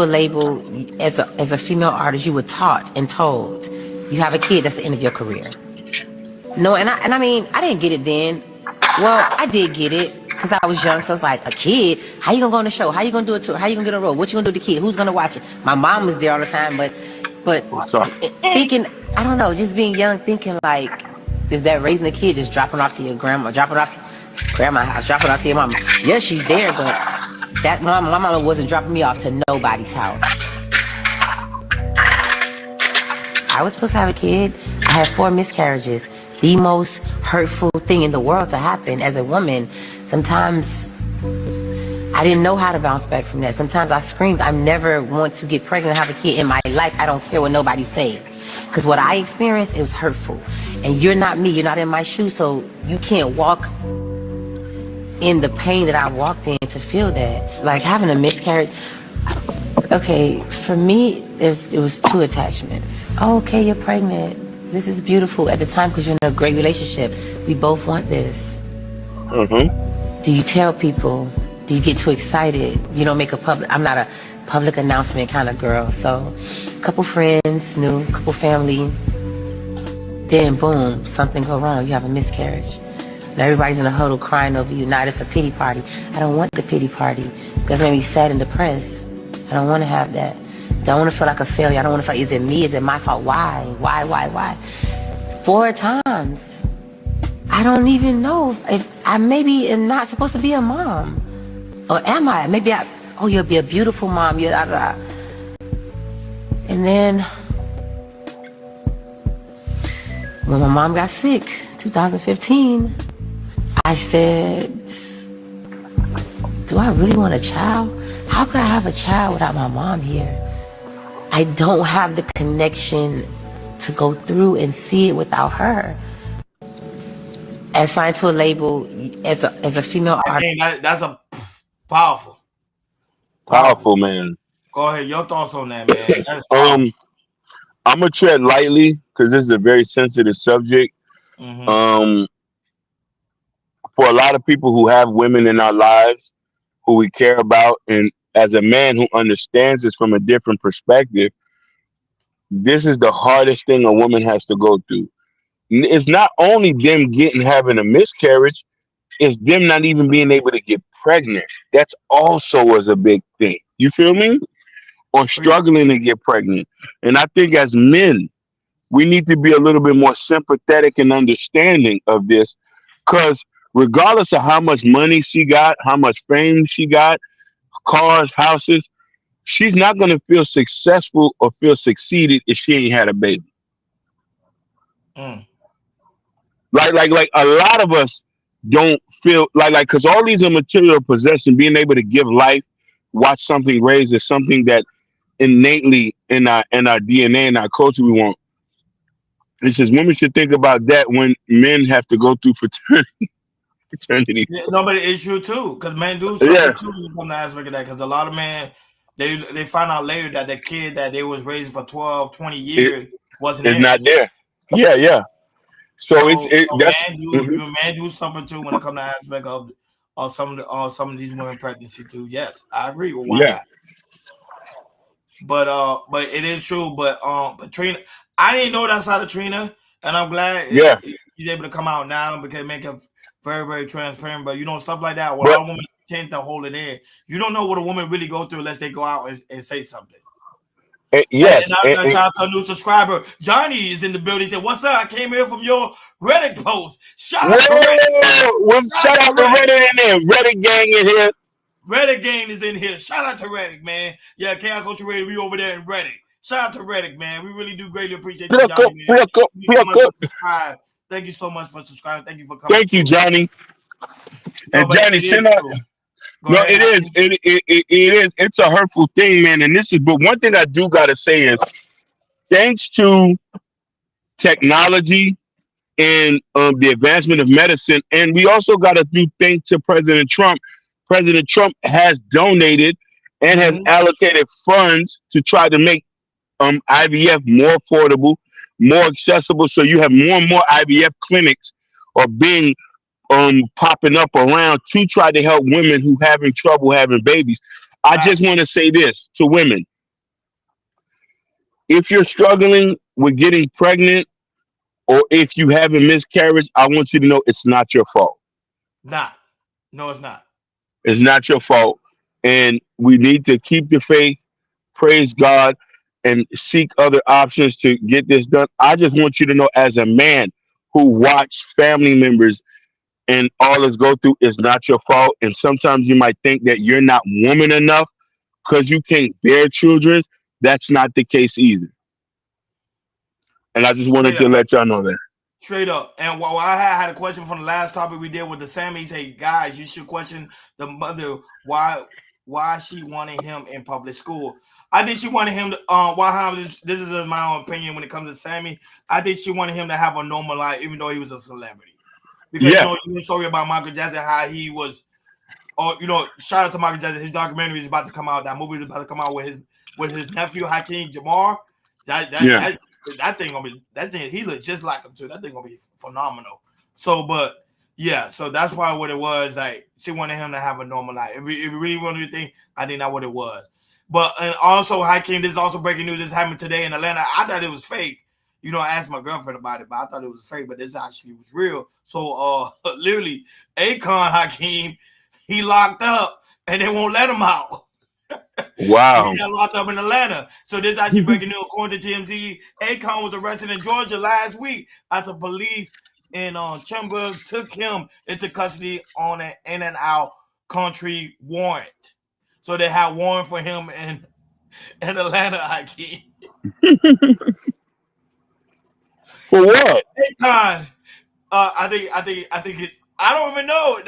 Label as a female artist, you were taught and told you have a kid, that's the end of your career. No, and I mean I didn't get it then. Well, I did get it because I was young, so it's like, a kid, how you gonna go on the show, how you gonna do a tour, how you gonna get a role, what you gonna do with the kid, who's gonna watch it? My mom was there all the time, but thinking, I don't know, just being young, thinking like, is that raising a kid, just dropping off to your grandma, dropping off to grandma's house, dropping off to your mom? Yeah, she's there, but that my mama wasn't dropping me off to nobody's house. I was supposed to have a kid. I had 4 miscarriages. The most hurtful thing in the world to happen as a woman. Sometimes I didn't know how to bounce back from that. Sometimes I screamed, I never want to get pregnant and have a kid in my life. I don't care what nobody's saying. Because what I experienced, it was hurtful. And you're not me, you're not in my shoes, so you can't walk in the pain that I walked in to feel that. Like having a miscarriage, okay, for me, it was 2 attachments. Oh, okay, you're pregnant. This is beautiful at the time because you're in a great relationship. We both want this. Do you tell people? Do you get too excited? You don't make a public, I'm not a public announcement kind of girl. So a couple friends knew, a couple family, then boom, something go wrong. You have a miscarriage. Now everybody's in a huddle crying over you. Now it's a pity party. I don't want the pity party. That's make me sad and depressed. I don't want to have that. Don't want to feel like a failure. I don't want to feel like, is it me? Is it my fault? Why? 4 times. I don't even know if I maybe am not supposed to be a mom. Or am I? Maybe you'll be a beautiful mom. And then when my mom got sick, 2015, I said, do I really want a child? How could I have a child without my mom here? I don't have the connection to go through and see it without her. As signed to a label as a female artist. That's a powerful. Powerful, man. Go ahead. Your thoughts on that, man. That's powerful. I'm gonna tread lightly because this is a very sensitive subject. Mm-hmm. For a lot of people who have women in our lives who we care about, and as a man who understands this from a different perspective, this is the hardest thing a woman has to go through. It's not only them having a miscarriage, it's them not even being able to get pregnant. That's also was a big thing. You feel me? Or struggling to get pregnant. And I think as men, we need to be a little bit more sympathetic and understanding of this, because regardless of how much money she got, how much fame she got, cars, houses, she's not going to feel successful or feel succeeded if she ain't had a baby. Like a lot of us don't feel like because all these are material possessions, being able to give life, watch something raised is something that innately in our DNA and our culture we want. It says women should think about that when men have to go through paternity. Yeah, no, but it's true too, because men do suffer too when you come to aspect of that. Because a lot of men, they find out later that the kid that they was raising for 12, 20 years wasn't It's theirs. not there. Yeah. So men do suffer too when it comes to aspect of some of these women pregnancy too. Yes, I agree with why not. But it is true. But Trina, I didn't know that side of Trina, and I'm glad he's able to come out now because make it very, very transparent. But stuff like that, well, a lot of women tend to hold it in. You don't know what a woman really go through unless they go out and say something. Yes. And shout out to a new subscriber. Johnny is in the building. He said, "What's up? I came here from your Reddit post." Shout out to Reddit. Shout out to Reddit in there. Reddit gang in here. Reddit gang is in here. Shout out to Reddit, man. Yeah, Chaos Culture Radio, we over there in Reddit. Shout out to Reddit, man. We really do greatly appreciate you, Johnny, man. Thank you so much for subscribing. Thank you for coming. Thank you, Johnny. And Johnny, send out. No, it is. It is. It's a hurtful thing, man. And this is. But one thing I do gotta say is, thanks to technology and the advancement of medicine, and we also gotta do thanks to President Trump. President Trump has donated and has allocated funds to try to make IVF more affordable, more accessible. So you have more and more IVF clinics are being popping up around to try to help women who having trouble having babies. I just want to say this to women. If you're struggling with getting pregnant or if you have a miscarriage, I want you to know it's not your fault. No, it's not. It's not your fault. And we need to keep the faith, praise God, and seek other options to get this done. I just want you to know, as a man who watched family members and all this go through, is not your fault. And sometimes you might think that you're not woman enough because you can't bear children. That's not the case either. And I just wanted to let y'all know that. Straight up. And while I had a question from the last topic we did with the Sammy, he said, guys, you should question the mother why she wanted him in public school. I think she wanted him to this is my own opinion when it comes to Sammy. I think she wanted him to have a normal life, even though he was a celebrity. Because you know, story about Michael Jackson, how he was, shout out to Michael Jackson. His documentary is about to come out. That movie is about to come out with his nephew Hakeem Jamar. That thing he looked just like him too. That thing gonna be phenomenal. So that's probably what it was. Like she wanted him to have a normal life. If you really wanted to think, I think that's what it was. But and also Hakeem, this is also breaking news. This happened today in Atlanta. I thought it was fake. I asked my girlfriend about it, but I thought it was fake. But this actually was real. So literally, Akon Hakeem, he locked up and they won't let him out. Wow. He got locked up in Atlanta. So this actually breaking news according to TMZ. Akon was arrested in Georgia last week after police in Chamber took him into custody on an in and out country warrant. So they had warrant for him in Atlanta, Hakeem. For what? Akon, I think it. I don't even know.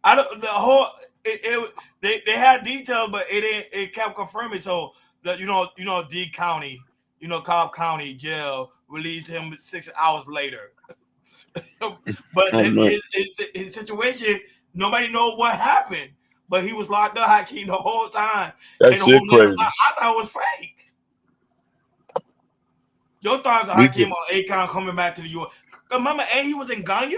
I don't the whole. They had details, but it didn't. It kept confirming. So D County, Cobb County Jail released him 6 hours later. But Oh, man. his situation, nobody know what happened. But he was locked up, Hakeem, the whole time. That And the shit whole crazy. I thought it was fake. Your thoughts on Me Hakeem too. on Akon coming back to the U.S. Remember, and he was in Ghana?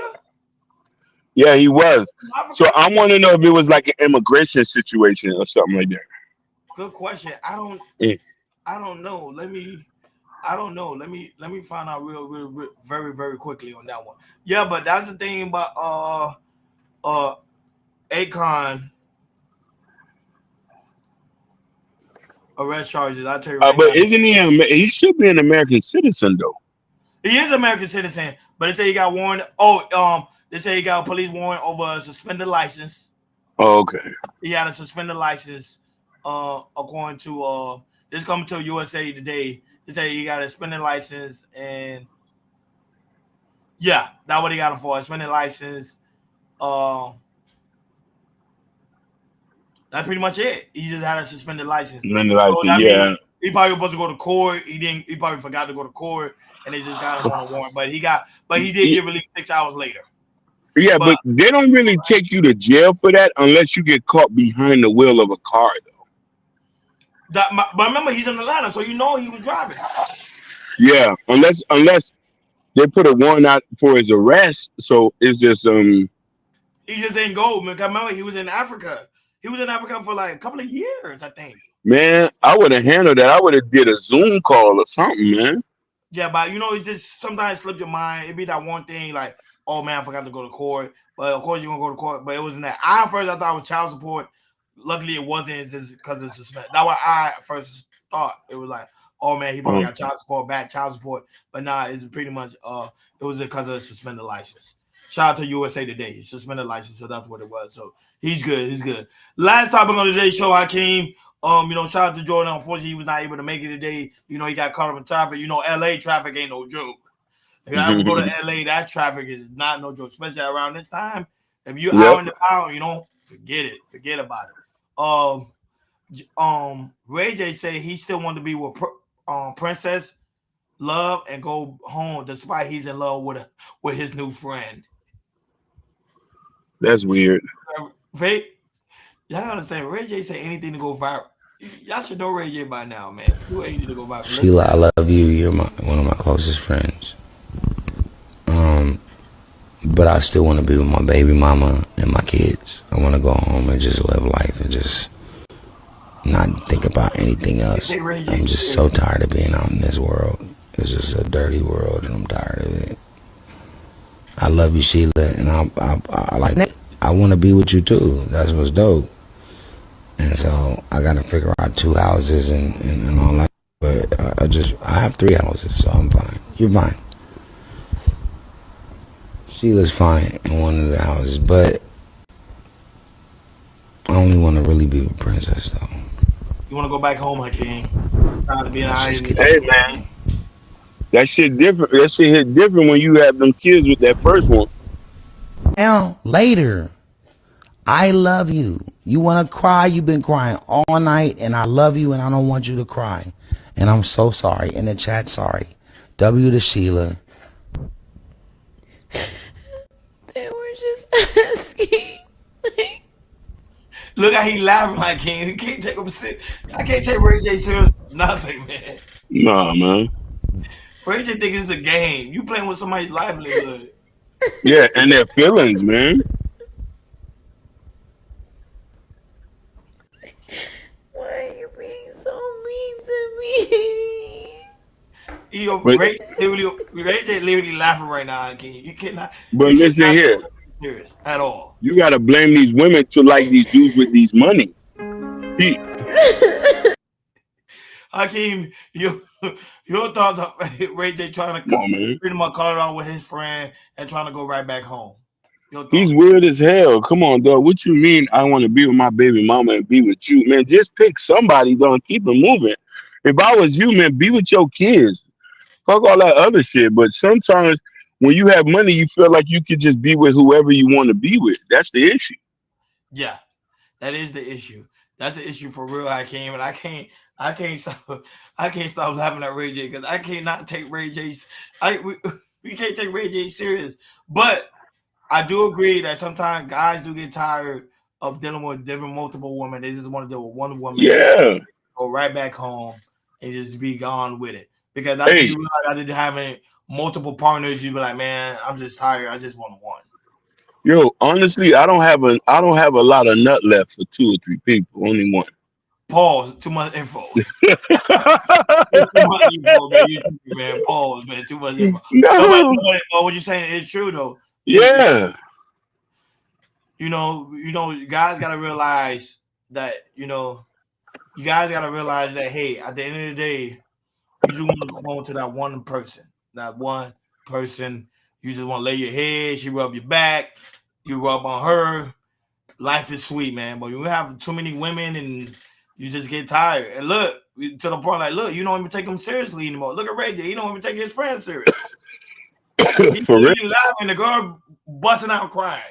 Yeah, he was. So Africa? I want to know if it was like an immigration situation or something like that. Good question. I don't know. I don't know. Let me find out real very, very quickly on that one. Yeah, but that's the thing about Akon arrest charges. I'll tell you right now. But isn't he should be an American citizen though. He is an American citizen, but they say he got warrant. They say he got a police warrant over a suspended license. Oh, okay. He had a suspended license. According to this coming to USA Today, they say he got a suspended license, and yeah, that's what he got him for. A suspended license. That's pretty much it. He just had a suspended license. Suspended license, so that yeah. means he probably was supposed to go to court. He didn't. He probably forgot to go to court, and they just got him on a warrant. But he did get released 6 hours later. Yeah, but they don't really take you to jail for that unless you get caught behind the wheel of a car, though. But remember, he's in Atlanta, so he was driving. Yeah, unless they put a warrant out for his arrest, so it's just He just ain't go, man. Remember, he was in Africa. He was in Africa for like a couple of years, I think. Man, I would have handled that. I would have did a Zoom call or something, man. Yeah, but it just sometimes slip your mind. It'd be that one thing like, oh man, I forgot to go to court. But of course you're gonna go to court. But it wasn't that. I thought it was child support. Luckily it wasn't. It's just because it's suspended. That's what I first thought. It was like, oh man, he probably got child support, bad child support. But nah, it's pretty much it was because of the suspended license. Shout out to USA Today. Suspended license, so that's what it was. So he's good. He's good. Last topic on today's show, Hakeem. Shout out to Jordan. Unfortunately, he was not able to make it today. He got caught up in traffic. LA traffic ain't no joke. If I ever go to LA, that traffic is not no joke, especially around this time. If you're out and about, forget it. Forget about it. Ray J said he still wanted to be with Princess Love and go home despite he's in love with his new friend. That's weird. Y'all understand? Ray J say anything to go viral. Y'all should know Ray J by now, man. Do anything to go viral. Sheila, I love you. You're one of my closest friends. But I still want to be with my baby mama and my kids. I want to go home and just live life and just not think about anything else. I'm just so tired of being out in this world. It's just a dirty world, and I'm tired of it. I love you, Sheila, and I want to be with you too. That's what's dope. And so I got to figure out 2 houses and all that. But I have 3 houses, so I'm fine. You're fine. Sheila's fine in one of the houses, but I only want to really be with Princess, though. You want to go back home, Hakeem? Hey, man. That shit different. That shit hit different when you have them kids with that first one. Now, later. I love you. You want to cry? You've been crying all night, and I love you, and I don't want you to cry. And I'm so sorry. In the chat, sorry. W to Sheila. They were just asking. Look how he laughing, Hakeem. You can't take him serious. I can't take Ray J serious. Nothing, man. Nah, man. Ray J think it's a game. You playing with somebody's livelihood. Yeah, and their feelings, man. Why are you being so mean to me? Ray J literally laughing right now, Hakeem. You cannot. But listen here. Serious at all. You got to blame these women to like these dudes with these money. Hakeem, your thoughts on Ray J trying to Come on, man. pretty much call it out with his friend and trying to go right back home. Your He's thoughts? weird as hell. Come on, dog. What you mean? I want to be with my baby mama and be with you, man. Just pick somebody, dog. Keep it moving. If I was you, man, be with your kids. Fuck all that other shit. But sometimes when you have money, you feel like you could just be with whoever you want to be with. That's the issue. Yeah, that is the issue. That's the issue for real, Hakeem. And I can't stop, I can't stop laughing at Ray J because I cannot take Ray J's. We can't take Ray J serious. But I do agree that sometimes guys do get tired of dealing with different multiple women. They just want to deal with one woman, Yeah. go right back home, and just be gone with it. Because after Hey, you realize after having multiple partners, you be like, man, I'm just tired. I just want one. yo, honestly, I don't have a lot of nut left for 2 or 3 people. Only one. Pause. Too much info. Too much info, man. You man. Pause, man. Too much info. No. But what you're saying is true though. Yeah. You know, guys gotta realize that, you guys gotta realize that, hey, at the end of the day, you just want to go home to that one person. That one person. You just want to lay your head, she rub your back, you rub on her. Life is sweet, man. But you have too many women and you just get tired. And look, to the point like, look, you don't even take them seriously anymore. Look at Ray J. He don't even take his friends serious. He's For real. laughing, the girl busting out crying.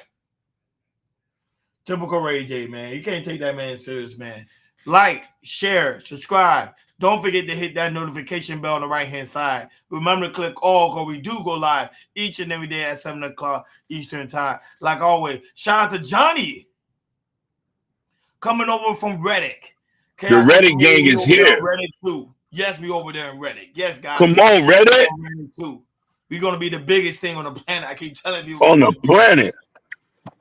Typical Ray J, man. You can't take that man serious, man. Like, share, subscribe. Don't forget to hit that notification bell on the right-hand side. Remember to click all because we do go live each and every day at 7 o'clock Eastern time. Like always, shout out to Johnny coming over from Reddick. The Reddit gang is here. Reddick too. Yes, we over there in Reddick. Yes, guys. Come on, Reddit. Too. We're going to be the biggest thing on the planet. I keep telling you. On the planet.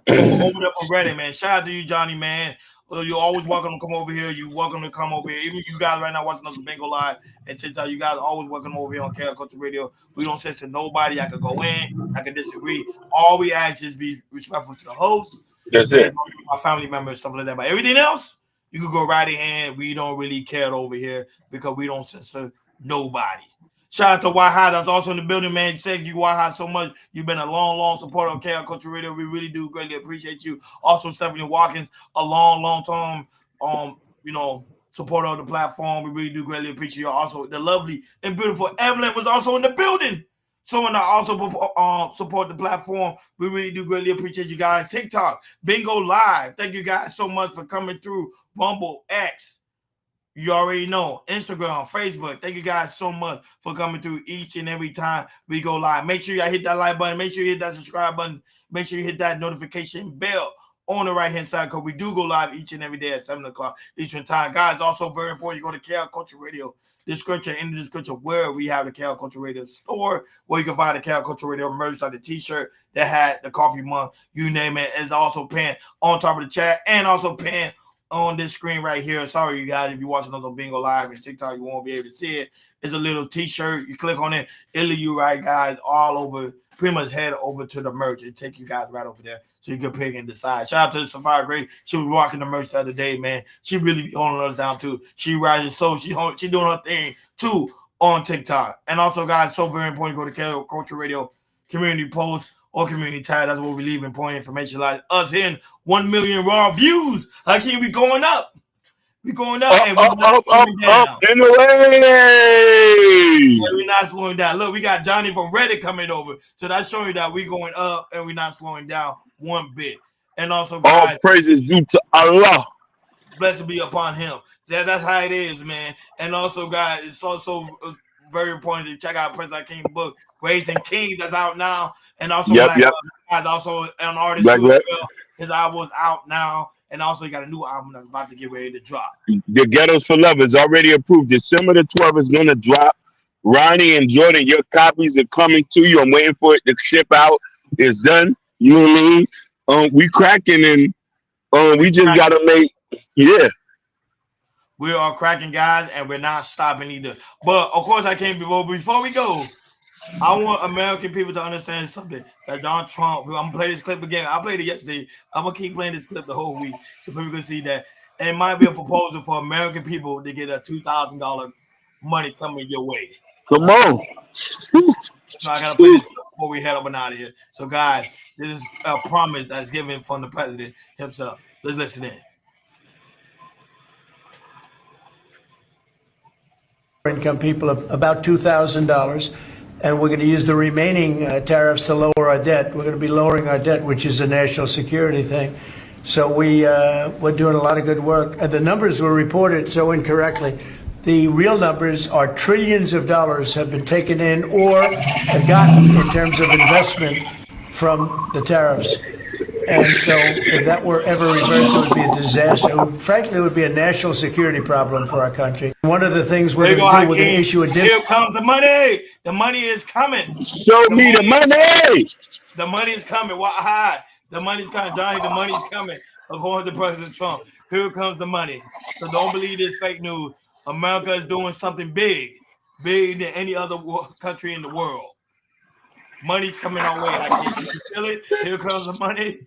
Over there from Reddit, man. Shout out to you, Johnny, man. You're always welcome to come over here. You're welcome to come over here. Even you guys right now watching us on Bingo Live and TikTok, you guys are always welcome over here on KL Culture Radio. We don't censor nobody. I could go in. I could disagree. All we ask is be respectful to the host. That's it. My family members, stuff like that. But everything else, you can go right in hand. We don't really care over here because we don't censor nobody. Shout out to White High that's also in the building, man. Thank you, White High, so much. You've been a long supporter of KL Culture Radio. We really do greatly appreciate you. Also, Stephanie Watkins, a long time supporter of the platform. We really do greatly appreciate you. Also, the lovely and beautiful Evelyn was also in the building. Someone that also support the platform. We really do greatly appreciate you guys. TikTok, Bingo Live. Thank you guys so much for coming through. Bumble, X. You already know. Instagram, Facebook. Thank you guys so much for coming through each and every time we go live. Make sure y'all hit that like button. Make sure you hit that subscribe button. Make sure you hit that notification bell on the right-hand side because we do go live each and every day at 7 o'clock Eastern time. Guys, also very important, you go to KL Culture Radio description, in the description where we have the KL Culture Radio store, where you can find the KL Culture Radio merch, like the t-shirt, the hat, the coffee mug, you name it. It's also pinned on top of the chat and also pinned on this screen right here. Sorry, you guys, if you're watching us on Bingo Live and TikTok, you won't be able to see it. It's a little t-shirt. You click on it, it'll lead you right, guys, all over. Pretty much head over to the merch and take you guys right over there so you can pick and decide. Shout out to Sapphire Gray. She was rocking the merch the other day, man. She really be holding us down too. She rising, so she doing her thing too on TikTok. And also, guys, so very important, go to KL Culture Radio community post or community tab. That's where we leave important information like us in 1 million raw views. How can we going up? We going up and we're not slowing down. Up and away. We're not slowing down. Look, we got Johnny from Reddit coming over. So that's showing you that we're going up and we're not slowing down one bit. And also, guys, all praises due to Allah. Blessed be upon him. That's how it is, man. And also, guys, it's also very important to check out President King book, Raising King, that's out now. And also, Black Guys, also an artist too as well. His album is out now. And also, he got a new album that's about to get ready to drop. The Ghettos for Love is already approved. December the 12th is going to drop. Ronnie and Jordan, your copies are coming to you. I'm waiting for it to ship out. It's done. You know what I mean? We cracking and we just got to make, We are cracking, guys, and we're not stopping either. But, of course, I can't before we go, I want American people to understand something. That Donald Trump, I'm going to play this clip again. I played it yesterday. I'm going to keep playing this clip the whole week so people can see that. And it might be a proposal for American people to get a $2,000 money coming your way. Come on. So I gotta play this before we head up and out of here. So, guys, this is a promise that's given from the president himself. Let's listen in. Income people of about $2,000, and we're going to use the remaining tariffs to lower our debt. We're going to be lowering our debt, which is a national security thing. So we're doing a lot of good work. And the numbers were reported so incorrectly. The real numbers are trillions of dollars have been taken in or have gotten in terms of investment from the tariffs. And so if that were ever reversed, it would be a disaster. Frankly, it would be a national security problem for our country. One of the things we're going to do, we're going to issue a Here comes the money. The money is coming. Show me the money. The money is coming. Why hide? The money's coming, Johnny. The money's coming. According to President Trump, here comes the money. So don't believe this fake news. America is doing something big, bigger than any other country in the world. Money's coming our way. I can't feel it. Here comes the money.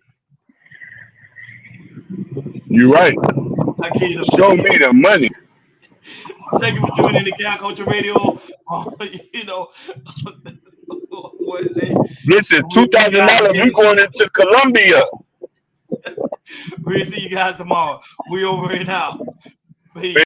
You're right. Show me the money. Thank you for tuning in to Cat Culture Radio. You know, what is it? Listen, $2,000. We going into Colombia. We'll see you guys tomorrow. We over and out. Peace.